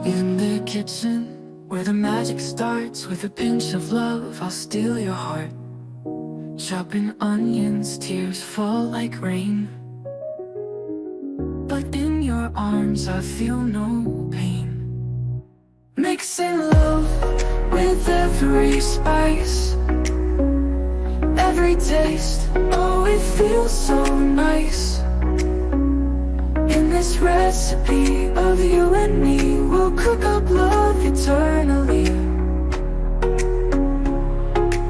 In the kitchen, where the magic starts with a pinch of love, I'll steal your heart. Chopping onions, tears fall like rain. But in your arms, I feel no pain. Mixing love with every spice, every taste, oh it feels so nice. In this recipe of you and me, we'll cook up love eternally.